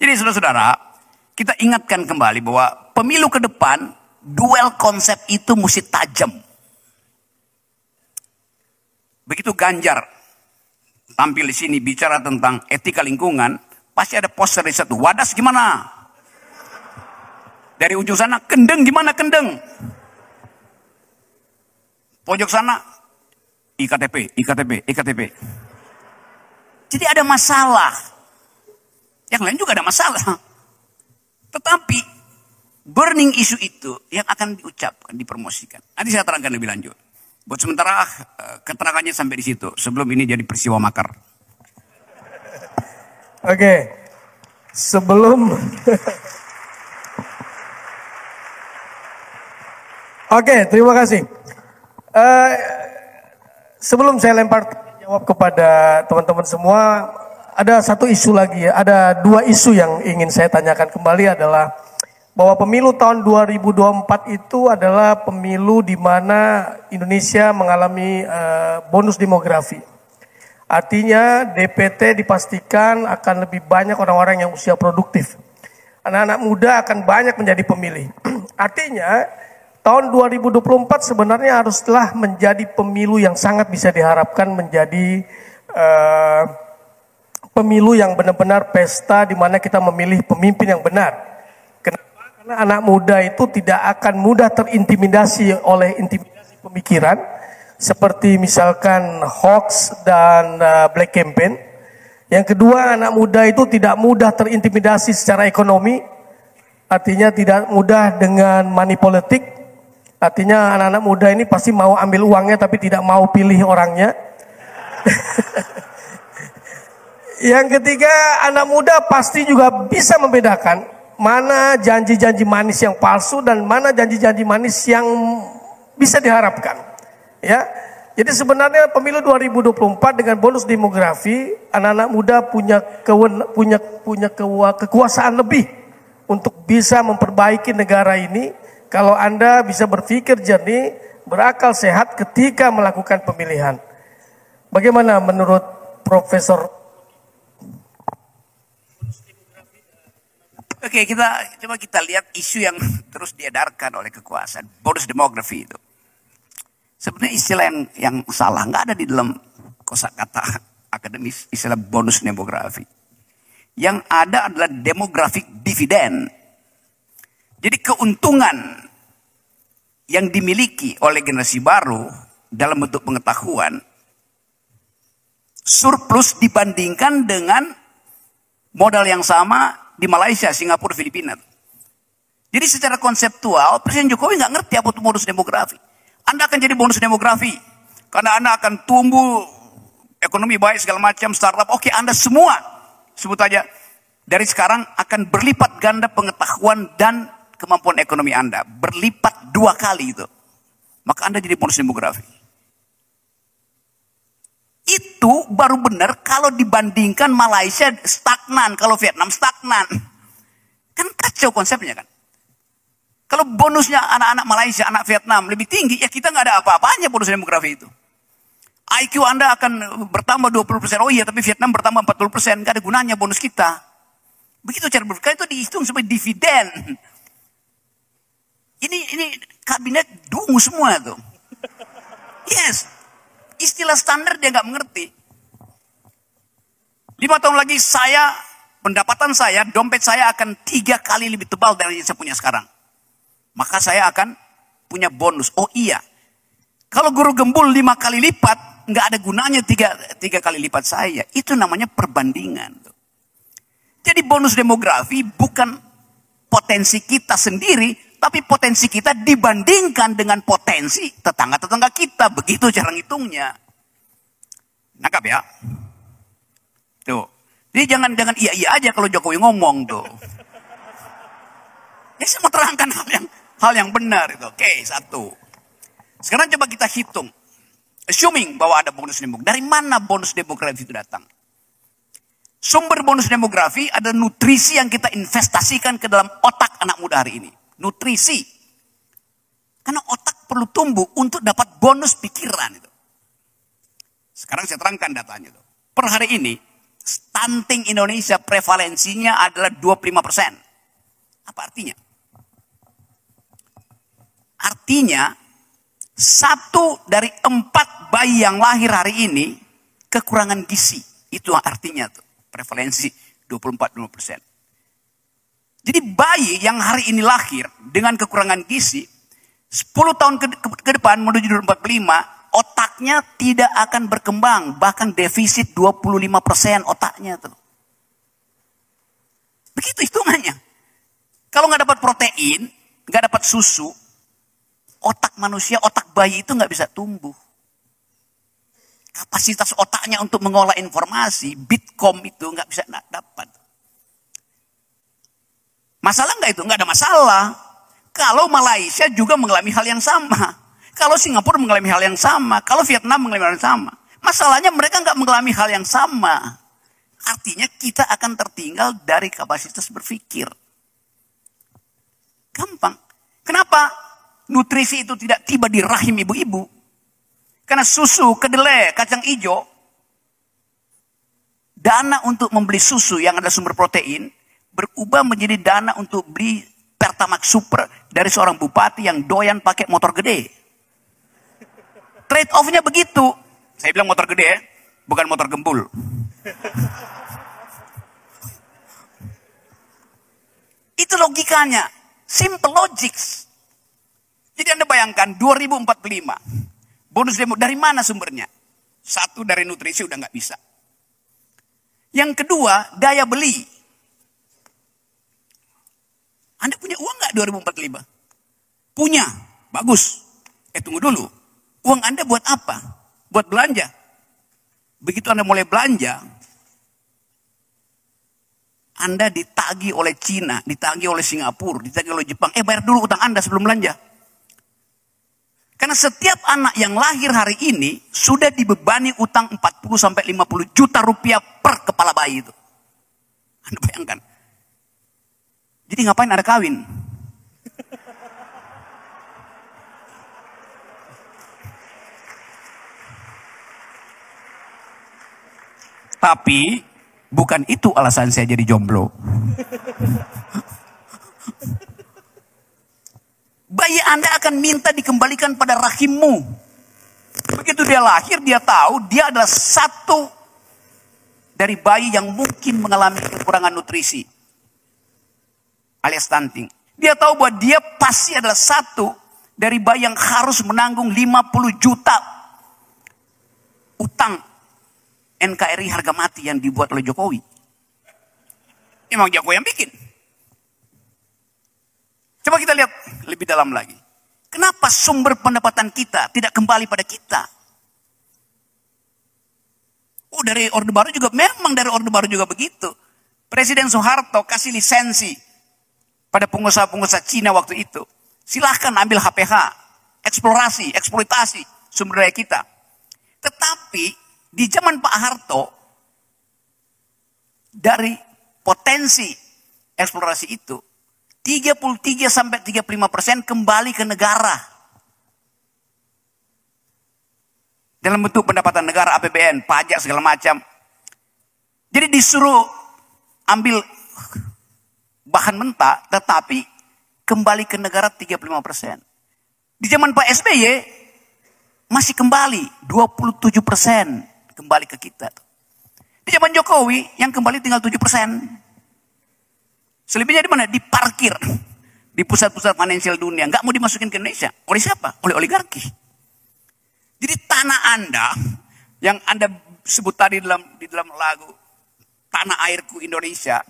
Jadi saudara-saudara, kita ingatkan kembali bahwa pemilu ke depan, duel konsep itu mesti tajam. Begitu Ganjar tampil di sini bicara tentang etika lingkungan, pasti ada poster di satu, Wadas gimana? Dari ujung sana, Kendeng gimana Kendeng? Pojok sana, IKTP, IKTP, IKTP. Jadi ada masalah. Yang lain juga ada masalah. Tetapi burning isu itu yang akan diucapkan, dipromosikan. Nanti saya terangkan lebih lanjut. Buat sementara keterangannya sampai di situ. Sebelum ini jadi peristiwa makar. Oke. Sebelum Oke, terima kasih. Sebelum saya lempar jawab kepada teman-teman semua, ada satu isu lagi ya, ada dua isu yang ingin saya tanyakan kembali adalah bahwa pemilu tahun 2024 itu adalah pemilu di mana Indonesia mengalami bonus demografi. Artinya DPT dipastikan akan lebih banyak orang-orang yang usia produktif. Anak-anak muda akan banyak menjadi pemilih. Artinya tahun 2024 sebenarnya haruslah menjadi pemilu yang sangat bisa diharapkan menjadi pemilu yang benar-benar pesta di mana kita memilih pemimpin yang benar. Kenapa? Karena anak muda itu tidak akan mudah terintimidasi oleh intimidasi pemikiran seperti misalkan hoax dan black campaign. Yang kedua, anak muda itu tidak mudah terintimidasi secara ekonomi. Artinya tidak mudah dengan money politik. Artinya anak-anak muda ini pasti mau ambil uangnya tapi tidak mau pilih orangnya. Yang ketiga, anak muda pasti juga bisa membedakan mana janji-janji manis yang palsu dan mana janji-janji manis yang bisa diharapkan. Ya, jadi sebenarnya pemilu 2024 dengan bonus demografi, anak-anak muda punya kekuasaan lebih untuk bisa memperbaiki negara ini. Kalau Anda bisa berpikir jernih, berakal sehat ketika melakukan pemilihan. Bagaimana menurut Profesor. Oke, coba kita lihat isu yang terus diedarkan oleh kekuasaan. Bonus demografi itu. Sebenarnya istilah yang salah, nggak ada di dalam kosakata akademis istilah bonus demografi. Yang ada adalah demographic dividend. Jadi keuntungan yang dimiliki oleh generasi baru dalam bentuk pengetahuan surplus dibandingkan dengan modal yang sama di Malaysia, Singapura, Filipina. Jadi secara konseptual Presiden Jokowi nggak ngerti apa itu bonus demografi. Anda akan jadi bonus demografi karena Anda akan tumbuh ekonomi baik segala macam startup. Oke, Anda semua sebut aja dari sekarang akan berlipat ganda pengetahuan dan kemampuan ekonomi Anda, berlipat 2 kali itu. Maka Anda jadi bonus demografi. Itu baru benar kalau dibandingkan Malaysia stagnan, kalau Vietnam stagnan. Kan kacau konsepnya kan. Kalau bonusnya anak-anak Malaysia, anak Vietnam lebih tinggi, ya kita nggak ada apa-apanya bonus demografi itu. IQ Anda akan bertambah 20%. Oh iya, tapi Vietnam bertambah 40%. Nggak ada gunanya bonus kita. Begitu cara berpikir itu dihitung sebagai dividen. Ini kabinet dungu semua tuh. Yes. Istilah standar dia nggak mengerti. 5 tahun lagi pendapatan saya, dompet saya akan 3 kali lebih tebal dari yang saya punya sekarang. Maka saya akan punya bonus. Oh iya, kalau guru gembul 5 kali lipat, nggak ada gunanya 3 kali lipat saya. Itu namanya perbandingan. Jadi bonus demografi bukan potensi kita sendiri, tapi potensi kita dibandingkan dengan potensi tetangga-tetangga kita. Begitu cara ngitungnya. Nangkap ya? Tuh. Jadi jangan iya aja kalau Jokowi ngomong tuh. Ya saya mau terangkan hal yang benar itu. Oke, 1. Sekarang coba kita hitung. Assuming bahwa ada bonus demografi. Dari mana bonus demografi itu datang? Sumber bonus demografi ada nutrisi yang kita investasikan ke dalam otak anak muda hari ini. Nutrisi. Karena otak perlu tumbuh untuk dapat bonus pikiran itu. Sekarang saya terangkan datanya itu. Per hari ini, stunting Indonesia prevalensinya adalah 25%. Apa artinya? Artinya 1 dari 4 bayi yang lahir hari ini kekurangan gizi. Itu artinya tuh. Prevalensi 24-25%. Jadi bayi yang hari ini lahir dengan kekurangan gizi, 10 tahun ke depan menuju 2045, otaknya tidak akan berkembang. Bahkan defisit 25% otaknya tuh. Begitu hitungannya. Kalau nggak dapat protein, nggak dapat susu, otak manusia, otak bayi itu nggak bisa tumbuh. Kapasitas otaknya untuk mengolah informasi, bitkom itu nggak bisa dapat. Masalah nggak itu? Nggak ada masalah. Kalau Malaysia juga mengalami hal yang sama. Kalau Singapura mengalami hal yang sama. Kalau Vietnam mengalami hal yang sama. Masalahnya mereka nggak mengalami hal yang sama. Artinya kita akan tertinggal dari kapasitas berpikir. Gampang. Kenapa nutrisi itu tidak tiba di rahim ibu-ibu? Karena susu, kedelai, kacang hijau, dana untuk membeli susu yang ada sumber protein, berubah menjadi dana untuk beli Pertamax Super dari seorang bupati yang doyan pakai motor gede. Trade off-nya begitu. Saya bilang motor gede, bukan motor gembul. Itu logikanya. Simple logics. Jadi Anda bayangkan 2045. Bonus demo dari mana sumbernya? 1 dari nutrisi udah nggak bisa. Yang kedua, daya beli. Anda punya uang nggak 2045? Punya, bagus. Tunggu dulu. Uang Anda buat apa? Buat belanja. Begitu Anda mulai belanja, Anda ditagih oleh Cina, ditagih oleh Singapura, ditagih oleh Jepang. Bayar dulu utang Anda sebelum belanja. Karena setiap anak yang lahir hari ini sudah dibebani utang 40-50 juta rupiah per kepala bayi itu. Anda bayangkan. Jadi ngapain ada kawin? Tapi bukan itu alasan saya jadi jomblo. Bayi Anda akan minta dikembalikan pada rahimmu. Begitu dia lahir, dia tahu dia adalah satu dari bayi yang mungkin mengalami kekurangan nutrisi alias stunting. Dia tahu bahwa dia pasti adalah satu dari bayi yang harus menanggung 50 juta utang NKRI harga mati yang dibuat oleh Jokowi. Emang Jokowi yang bikin. Coba kita lihat lebih dalam lagi. Kenapa sumber pendapatan kita tidak kembali pada kita? Oh, dari Orde Baru juga, memang dari Orde Baru juga begitu. Presiden Soeharto kasih lisensi pada pengusaha-pengusaha Cina waktu itu. Silahkan ambil HPH, eksplorasi, eksploitasi sumber daya kita. Tetapi di zaman Pak Harto, dari potensi eksplorasi itu, 33-35% kembali ke negara. Dalam bentuk pendapatan negara, APBN, pajak segala macam. Jadi disuruh ambil bahan mentah, tetapi kembali ke negara 35%. Di zaman Pak SBY, masih kembali 27% kembali ke kita. Di zaman Jokowi, yang kembali tinggal 7%. Selebihnya di mana? Diparkir di pusat-pusat finansial dunia, nggak mau dimasukin ke Indonesia. Oleh siapa? Oleh oligarki. Jadi tanah Anda yang Anda sebut tadi di dalam lagu Tanah Airku Indonesia,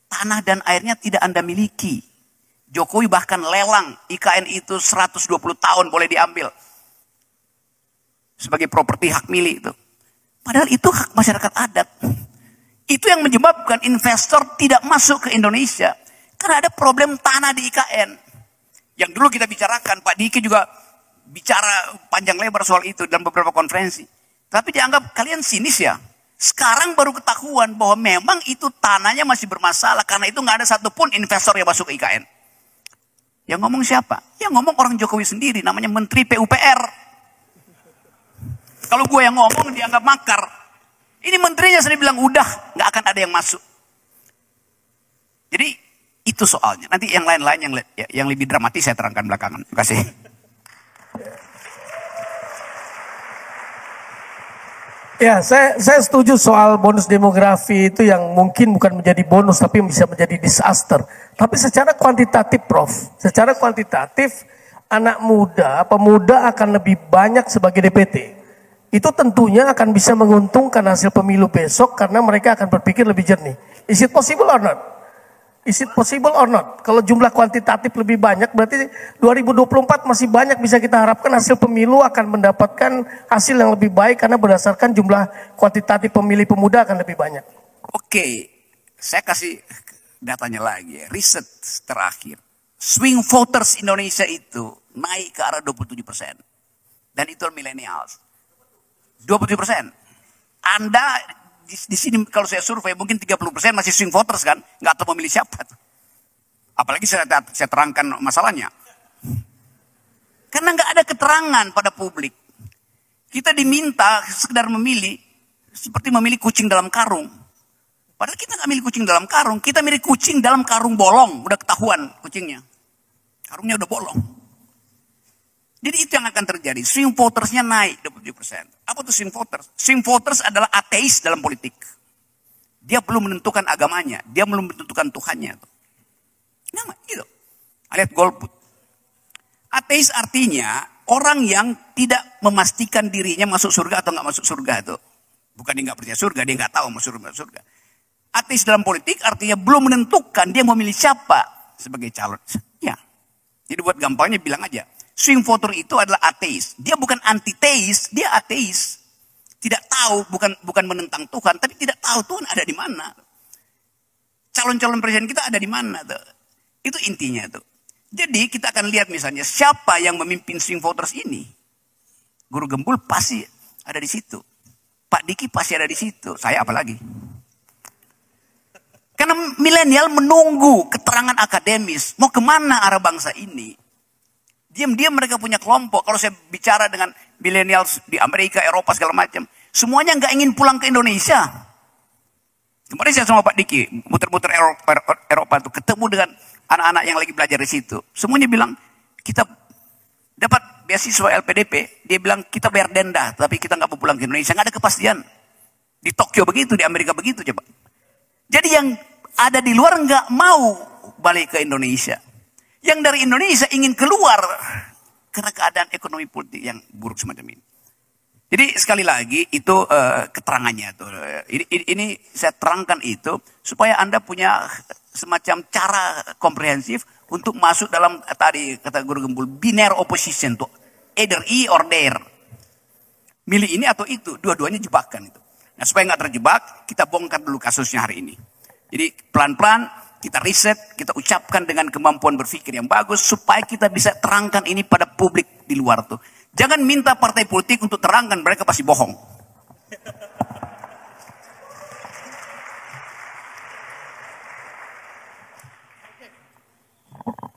tanah dan airnya tidak Anda miliki. Jokowi bahkan lelang IKN itu 120 tahun boleh diambil sebagai properti hak milik itu. Padahal itu hak masyarakat adat. Itu yang menyebabkan investor tidak masuk ke Indonesia. Karena ada problem tanah di IKN. Yang dulu kita bicarakan, Pak Diki juga bicara panjang lebar soal itu dalam beberapa konferensi. Tapi dianggap kalian sinis ya. Sekarang baru ketahuan bahwa memang itu tanahnya masih bermasalah. Karena itu nggak ada satupun investor yang masuk ke IKN. Yang ngomong siapa? Yang ngomong orang Jokowi sendiri, namanya Menteri PUPR. Kalau gue yang ngomong dianggap makar. Ini menterinya sendiri bilang udah nggak akan ada yang masuk. Jadi itu soalnya. Nanti yang lain-lain yang lebih dramatis saya terangkan belakangan. Terima kasih. Ya, saya setuju soal bonus demografi itu yang mungkin bukan menjadi bonus tapi bisa menjadi disaster. Tapi secara kuantitatif, Prof, secara kuantitatif anak muda, pemuda akan lebih banyak sebagai DPT. Itu tentunya akan bisa menguntungkan hasil pemilu besok karena mereka akan berpikir lebih jernih. Is it possible or not? Is it possible or not? Kalau jumlah kuantitatif lebih banyak, berarti 2024 masih banyak bisa kita harapkan hasil pemilu akan mendapatkan hasil yang lebih baik karena berdasarkan jumlah kuantitatif pemilih pemuda akan lebih banyak. Oke, saya kasih datanya lagi ya. Riset terakhir. Swing voters Indonesia itu naik ke arah 27%. Dan itu millennials. 27%. Anda di sini kalau saya survei mungkin 30% masih swing voters kan, nggak tahu memilih siapa. Apalagi saya terangkan masalahnya. Karena nggak ada keterangan pada publik. Kita diminta sekedar memilih seperti memilih kucing dalam karung. Padahal kita nggak milih kucing dalam karung, kita milih kucing dalam karung bolong, udah ketahuan kucingnya. Karungnya udah bolong. Jadi itu yang akan terjadi. Swing votersnya naik 27%. Apa itu swing voters? Swing voters adalah ateis dalam politik. Dia belum menentukan agamanya. Dia belum menentukan Tuhannya. Nama itu. Lihat golput. Ateis artinya orang yang tidak memastikan dirinya masuk surga atau nggak masuk surga itu. Bukan dia nggak percaya surga, dia nggak tahu masuk surga. Ateis dalam politik artinya belum menentukan dia mau milih siapa sebagai calon. Ya. Jadi buat gampangnya bilang aja. Swing voter itu adalah ateis. Dia bukan antiteis, dia ateis. Tidak tahu, bukan menentang Tuhan, tapi tidak tahu Tuhan ada di mana. Calon-calon presiden kita ada di mana tuh. Itu intinya tuh. Jadi kita akan lihat misalnya siapa yang memimpin swing voters ini. Guru Gembul pasti ada di situ. Pak Diki pasti ada di situ. Saya apalagi. Karena milenial menunggu keterangan akademis. Mau kemana arah bangsa ini? Diam-diam mereka punya kelompok. Kalau saya bicara dengan milenial di Amerika, Eropa segala macam. Semuanya nggak ingin pulang ke Indonesia. Kemarin saya sama Pak Diki, muter-muter Eropa tuh, ketemu dengan anak-anak yang lagi belajar di situ. Semuanya bilang, kita dapat beasiswa LPDP. Dia bilang, kita bayar denda, tapi kita nggak mau pulang ke Indonesia. Nggak ada kepastian. Di Tokyo begitu, di Amerika begitu coba. Jadi yang ada di luar nggak mau balik ke Indonesia. Yang dari Indonesia ingin keluar karena keadaan ekonomi politik yang buruk semacam ini. Jadi sekali lagi itu keterangannya tuh. Ini saya terangkan itu supaya Anda punya semacam cara komprehensif untuk masuk dalam tadi kata Guru Gembul binary opposition tuh, either I or there. Milih ini atau itu, dua-duanya jebakan itu. Nah supaya nggak terjebak, kita bongkar dulu kasusnya hari ini. Jadi pelan-pelan kita riset, kita ucapkan dengan kemampuan berpikir yang bagus supaya kita bisa terangkan ini pada publik di luar tuh. Jangan minta partai politik untuk terangkan, mereka pasti bohong.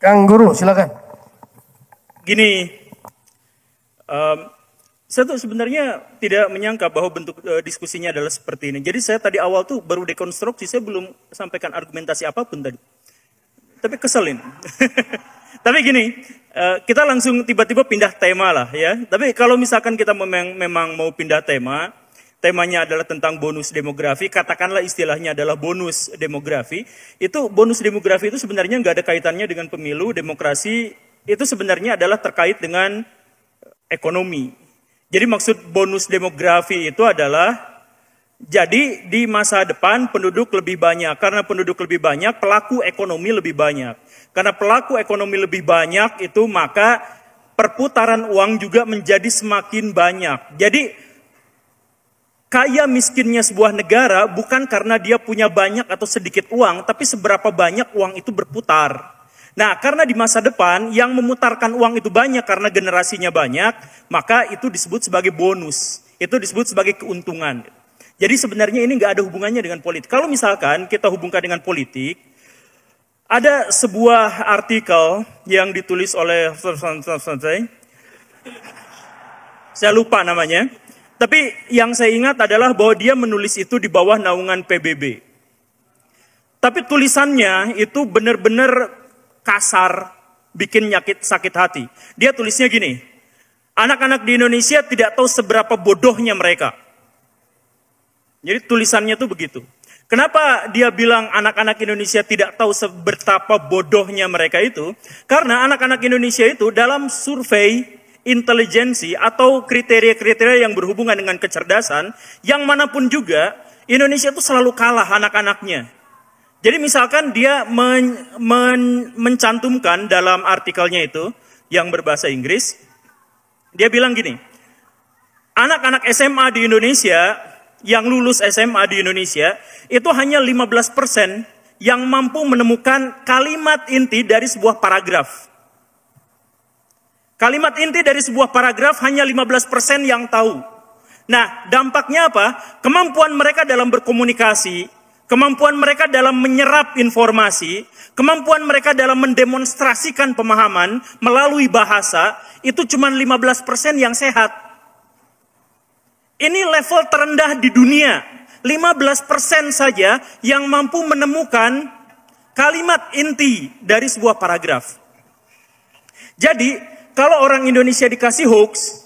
Kang Guru, silakan. Gini, saya tuh sebenarnya tidak menyangka bahwa bentuk diskusinya adalah seperti ini. Jadi saya tadi awal tuh baru dekonstruksi, saya belum sampaikan argumentasi apapun tadi. Tapi keselin. Tapi gini, kita langsung tiba-tiba pindah tema lah ya. Tapi kalau misalkan kita memang mau pindah tema, temanya adalah tentang bonus demografi, katakanlah istilahnya adalah bonus demografi. Itu bonus demografi itu sebenarnya nggak ada kaitannya dengan pemilu, demokrasi. Itu sebenarnya adalah terkait dengan ekonomi. Jadi maksud bonus demografi itu adalah, jadi di masa depan penduduk lebih banyak. Karena penduduk lebih banyak, pelaku ekonomi lebih banyak. Karena pelaku ekonomi lebih banyak itu maka perputaran uang juga menjadi semakin banyak. Jadi kaya miskinnya sebuah negara bukan karena dia punya banyak atau sedikit uang, tapi seberapa banyak uang itu berputar. Nah, karena di masa depan yang memutarkan uang itu banyak karena generasinya banyak, maka itu disebut sebagai bonus. Itu disebut sebagai keuntungan. Jadi sebenarnya ini nggak ada hubungannya dengan politik. Kalau misalkan kita hubungkan dengan politik, ada sebuah artikel yang ditulis oleh, saya lupa namanya, tapi yang saya ingat adalah bahwa dia menulis itu di bawah naungan PBB. Tapi tulisannya itu benar-benar kasar, bikin sakit hati. Dia tulisnya gini, anak-anak di Indonesia tidak tahu seberapa bodohnya mereka. Jadi tulisannya tuh begitu. Kenapa dia bilang anak-anak Indonesia tidak tahu seberapa bodohnya mereka itu? Karena anak-anak Indonesia itu dalam survei intelijensi atau kriteria-kriteria yang berhubungan dengan kecerdasan, yang manapun juga, Indonesia itu selalu kalah anak-anaknya. Jadi misalkan dia mencantumkan dalam artikelnya itu, yang berbahasa Inggris, dia bilang gini, anak-anak SMA di Indonesia, yang lulus SMA di Indonesia, itu hanya 15% yang mampu menemukan kalimat inti dari sebuah paragraf. Kalimat inti dari sebuah paragraf hanya 15% yang tahu. Nah, dampaknya apa? Kemampuan mereka dalam berkomunikasi, kemampuan mereka dalam menyerap informasi, kemampuan mereka dalam mendemonstrasikan pemahaman melalui bahasa, itu cuma 15% yang sehat. Ini level terendah di dunia. 15% saja yang mampu menemukan kalimat inti dari sebuah paragraf. Jadi, kalau orang Indonesia dikasih hoax,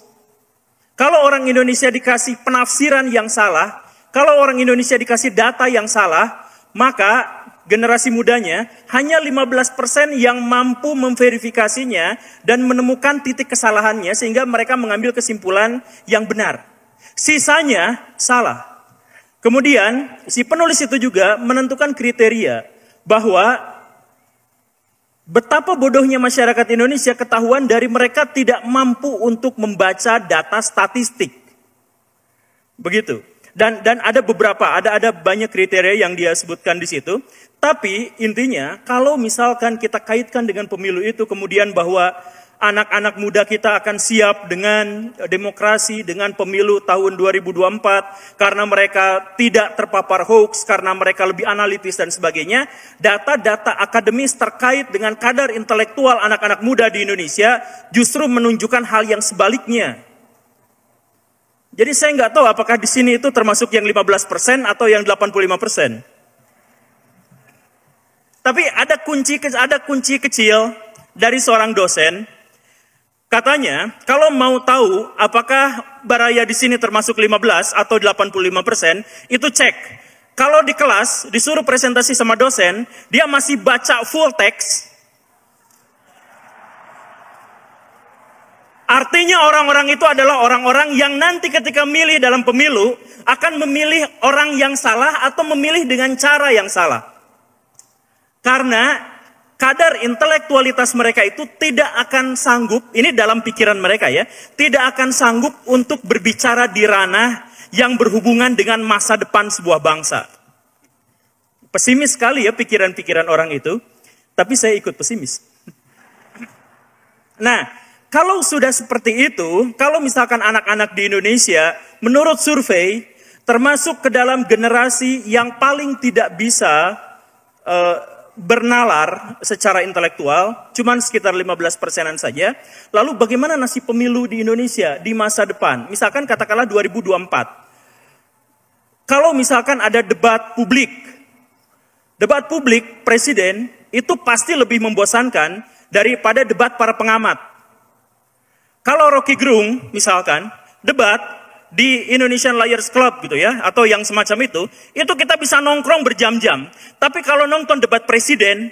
kalau orang Indonesia dikasih penafsiran yang salah, kalau orang Indonesia dikasih data yang salah, maka generasi mudanya hanya 15% yang mampu memverifikasinya dan menemukan titik kesalahannya sehingga mereka mengambil kesimpulan yang benar. Sisanya salah. Kemudian si penulis itu juga menentukan kriteria bahwa betapa bodohnya masyarakat Indonesia ketahuan dari mereka tidak mampu untuk membaca data statistik. Begitu. Dan ada beberapa, ada banyak kriteria yang dia sebutkan di situ. Tapi intinya kalau misalkan kita kaitkan dengan pemilu itu kemudian bahwa anak-anak muda kita akan siap dengan demokrasi, dengan pemilu tahun 2024 karena mereka tidak terpapar hoax, karena mereka lebih analitis dan sebagainya. Data-data akademis terkait dengan kadar intelektual anak-anak muda di Indonesia justru menunjukkan hal yang sebaliknya. Jadi saya nggak tahu apakah di sini itu termasuk yang 15% atau yang 85%. Tapi ada kunci kecil dari seorang dosen. Katanya, kalau mau tahu apakah Baraya di sini termasuk 15 atau 85%, itu cek. Kalau di kelas disuruh presentasi sama dosen, dia masih baca full text. Artinya orang-orang itu adalah orang-orang yang nanti ketika milih dalam pemilu akan memilih orang yang salah atau memilih dengan cara yang salah. Karena kadar intelektualitas mereka itu tidak akan sanggup, ini dalam pikiran mereka ya, tidak akan sanggup untuk berbicara di ranah yang berhubungan dengan masa depan sebuah bangsa. Pesimis sekali ya pikiran-pikiran orang itu, tapi saya ikut pesimis. Nah, kalau sudah seperti itu, kalau misalkan anak-anak di Indonesia, menurut survei, termasuk ke dalam generasi yang paling tidak bisa bernalar secara intelektual, cuman sekitar 15%-an saja. Lalu bagaimana nasib pemilu di Indonesia di masa depan? Misalkan katakanlah 2024. Kalau misalkan ada debat publik presiden itu pasti lebih membosankan daripada debat para pengamat. Kalau Rocky Gerung misalkan debat di Indonesian Liars Club gitu ya, atau yang semacam itu kita bisa nongkrong berjam-jam. Tapi kalau nonton debat presiden,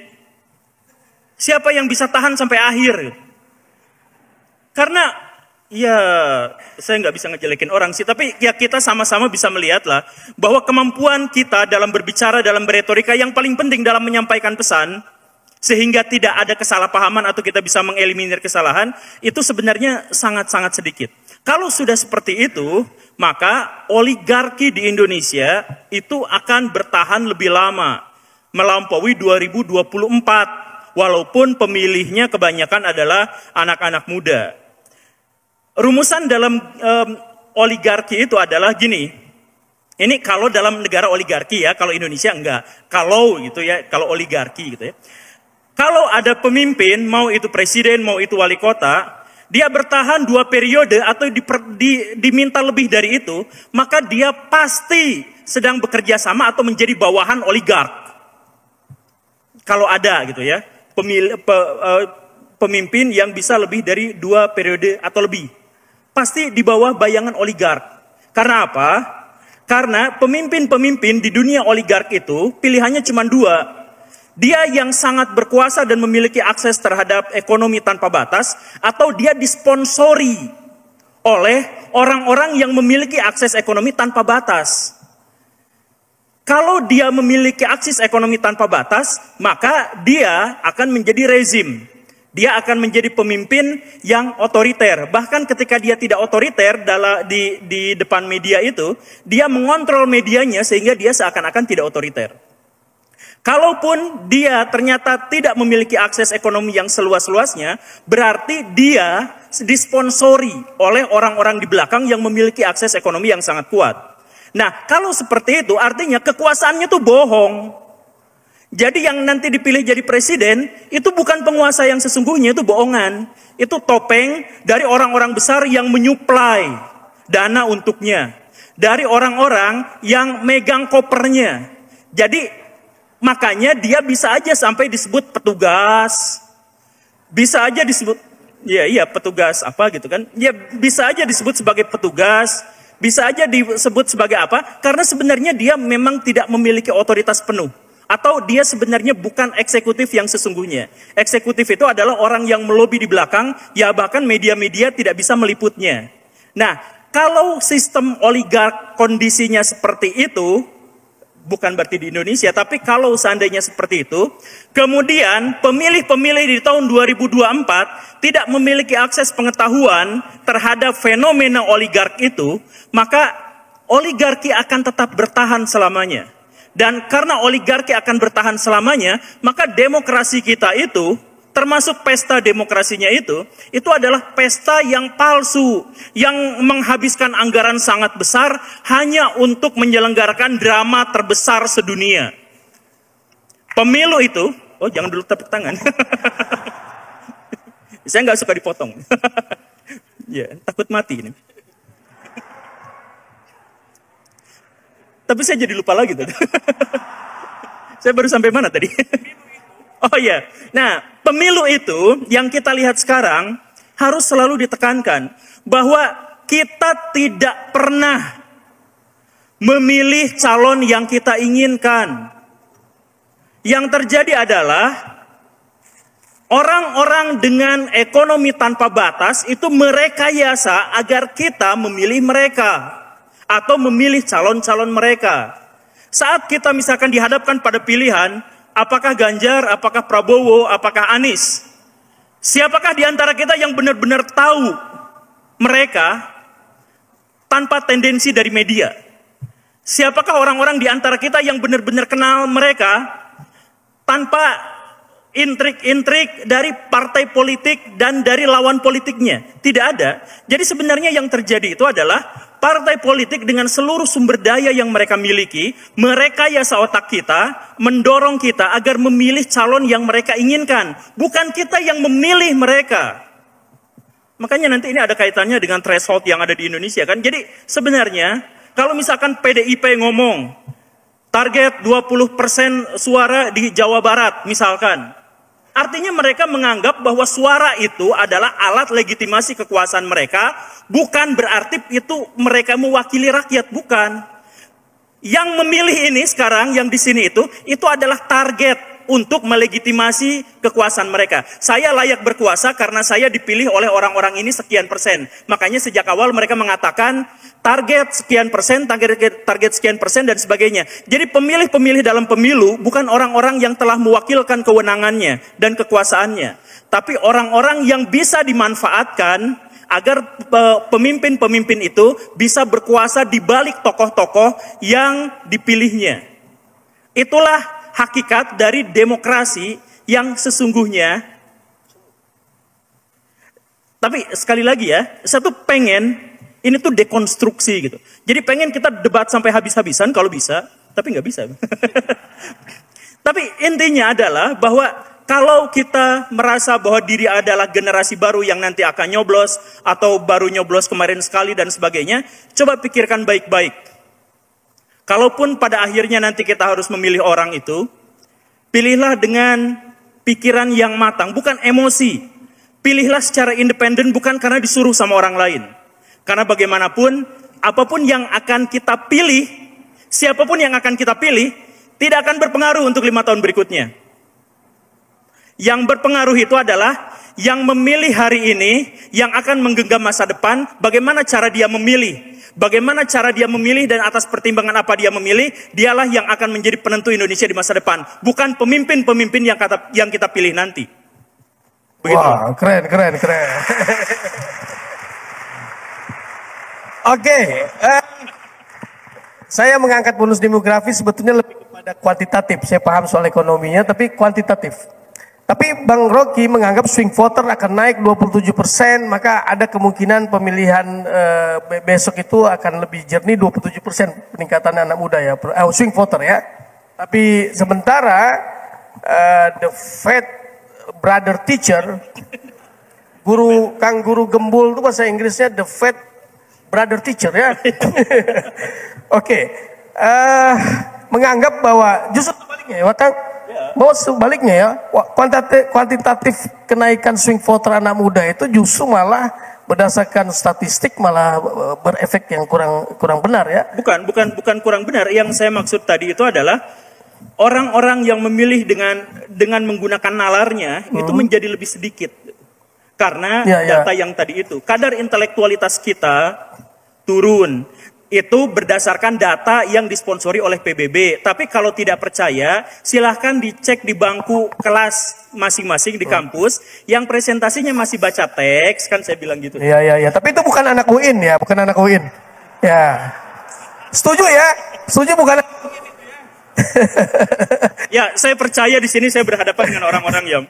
siapa yang bisa tahan sampai akhir? Karena, ya saya nggak bisa ngejelekin orang sih, tapi ya kita sama-sama bisa melihatlah bahwa kemampuan kita dalam berbicara, dalam beretorika yang paling penting dalam menyampaikan pesan, sehingga tidak ada kesalahpahaman atau kita bisa mengeliminir kesalahan, itu sebenarnya sangat-sangat sedikit. Kalau sudah seperti itu, maka oligarki di Indonesia itu akan bertahan lebih lama, melampaui 2024, walaupun pemilihnya kebanyakan adalah anak-anak muda. Rumusan dalam oligarki itu adalah gini, ini kalau dalam negara oligarki ya, kalau Indonesia enggak, kalau gitu ya, kalau oligarki gitu ya. Kalau ada pemimpin, mau itu presiden, mau itu wali kota, dia bertahan 2 periode atau diminta lebih dari itu, maka dia pasti sedang bekerja sama atau menjadi bawahan oligark. Kalau ada gitu ya, pemimpin yang bisa lebih dari 2 periode atau lebih, pasti di bawah bayangan oligark. Karena apa? Karena pemimpin-pemimpin di dunia oligark itu pilihannya cuma 2. Dia yang sangat berkuasa dan memiliki akses terhadap ekonomi tanpa batas, atau dia disponsori oleh orang-orang yang memiliki akses ekonomi tanpa batas. Kalau dia memiliki akses ekonomi tanpa batas, maka dia akan menjadi rezim. Dia akan menjadi pemimpin yang otoriter. Bahkan ketika dia tidak otoriter di depan media itu, dia mengontrol medianya sehingga dia seakan-akan tidak otoriter. Kalaupun dia ternyata tidak memiliki akses ekonomi yang seluas-luasnya, berarti dia disponsori oleh orang-orang di belakang yang memiliki akses ekonomi yang sangat kuat. Nah, kalau seperti itu artinya kekuasaannya itu bohong. Jadi yang nanti dipilih jadi presiden, itu bukan penguasa yang sesungguhnya, itu bohongan. Itu topeng dari orang-orang besar yang menyuplai dana untuknya. Dari orang-orang yang megang kopernya. Jadi makanya dia bisa aja sampai disebut petugas, bisa aja disebut, ya petugas apa gitu kan, ya bisa aja disebut sebagai petugas, bisa aja disebut sebagai apa, karena sebenarnya dia memang tidak memiliki otoritas penuh, atau dia sebenarnya bukan eksekutif yang sesungguhnya. Eksekutif itu adalah orang yang melobi di belakang, ya bahkan media-media tidak bisa meliputnya. Nah, kalau sistem oligark kondisinya seperti itu, bukan berarti di Indonesia, tapi kalau seandainya seperti itu, kemudian pemilih-pemilih di tahun 2024 tidak memiliki akses pengetahuan terhadap fenomena oligark itu, maka oligarki akan tetap bertahan selamanya. Dan karena oligarki akan bertahan selamanya, maka demokrasi kita itu, termasuk pesta demokrasinya itu adalah pesta yang palsu, yang menghabiskan anggaran sangat besar hanya untuk menyelenggarakan drama terbesar sedunia. Pemilu itu, oh jangan dulu tepuk tangan. Saya nggak suka dipotong. Ya, takut mati ini. Tapi saya jadi lupa lagi tuh. Saya baru sampai mana tadi? Oh iya. Nah, pemilu itu yang kita lihat sekarang harus selalu ditekankan bahwa kita tidak pernah memilih calon yang kita inginkan. Yang terjadi adalah orang-orang dengan ekonomi tanpa batas itu merekayasa agar kita memilih mereka atau memilih calon-calon mereka. Saat kita misalkan dihadapkan pada pilihan, apakah Ganjar, apakah Prabowo, apakah Anies? Siapakah di antara kita yang benar-benar tahu mereka tanpa tendensi dari media? Siapakah orang-orang di antara kita yang benar-benar kenal mereka tanpa intrik-intrik dari partai politik dan dari lawan politiknya? Tidak ada. Jadi sebenarnya yang terjadi itu adalah partai politik dengan seluruh sumber daya yang mereka miliki, merekayasa otak kita, mendorong kita agar memilih calon yang mereka inginkan. Bukan kita yang memilih mereka. Makanya nanti ini ada kaitannya dengan threshold yang ada di Indonesia kan. Jadi sebenarnya kalau misalkan PDIP ngomong target 20% suara di Jawa Barat misalkan. Artinya mereka menganggap bahwa suara itu adalah alat legitimasi kekuasaan mereka, bukan berarti itu mereka mewakili rakyat, bukan. Yang memilih ini sekarang, yang di sini itu adalah target untuk melegitimasi kekuasaan mereka. Saya layak berkuasa karena saya dipilih oleh orang-orang ini sekian persen. Makanya sejak awal mereka mengatakan target sekian persen, target sekian persen dan sebagainya. Jadi pemilih-pemilih dalam pemilu bukan orang-orang yang telah mewakilkan kewenangannya dan kekuasaannya. Tapi orang-orang yang bisa dimanfaatkan agar pemimpin-pemimpin itu bisa berkuasa di balik tokoh-tokoh yang dipilihnya. Itulah hakikat dari demokrasi yang sesungguhnya. Tapi sekali lagi ya, saya tuh pengen ini tuh dekonstruksi gitu. Jadi pengen kita debat sampai habis-habisan kalau bisa, tapi nggak bisa. Tapi intinya adalah bahwa kalau kita merasa bahwa diri adalah generasi baru yang nanti akan nyoblos atau baru nyoblos kemarin sekali dan sebagainya, coba pikirkan baik-baik. Kalaupun pada akhirnya nanti kita harus memilih orang itu, pilihlah dengan pikiran yang matang, bukan emosi. Pilihlah secara independen, bukan karena disuruh sama orang lain. Karena bagaimanapun, apapun yang akan kita pilih, siapapun yang akan kita pilih, tidak akan berpengaruh untuk 5 tahun berikutnya. Yang berpengaruh itu adalah yang memilih hari ini, yang akan menggenggam masa depan, bagaimana cara dia memilih. Bagaimana cara dia memilih dan atas pertimbangan apa dia memilih, dialah yang akan menjadi penentu Indonesia di masa depan. Bukan pemimpin-pemimpin yang kita pilih nanti. Begitu. Wah, keren. Oke, saya mengangkat bonus demografi sebetulnya lebih kepada kuantitatif. Saya paham soal ekonominya, tapi kuantitatif. Tapi Bang Rocky menganggap swing voter akan naik 27%, maka ada kemungkinan pemilihan besok itu akan lebih jernih 27% peningkatan anak muda ya, swing voter ya. Tapi sementara the Fed brother teacher, guru gembul itu bahasa Inggrisnya the Fed brother teacher ya. Oke, menganggap bahwa justru sebaliknya ya, Watang. Bahwa sebaliknya ya, kuantitatif kenaikan swing voter anak muda itu justru malah berdasarkan statistik malah berefek yang kurang benar ya. Bukan kurang benar. Yang saya maksud tadi itu adalah orang-orang yang memilih dengan menggunakan nalarnya itu menjadi lebih sedikit. Karena data yang tadi itu, kadar intelektualitas kita turun. Itu berdasarkan data yang disponsori oleh PBB. Tapi kalau tidak percaya, silahkan dicek di bangku kelas masing-masing di kampus. Yang presentasinya masih baca teks, kan saya bilang gitu. Iya. Tapi itu bukan anak UIN ya, bukan anak UIN. Ya. Setuju ya? Setuju bukan anak UIN itu ya? Ya, saya percaya di sini saya berhadapan dengan orang-orang yang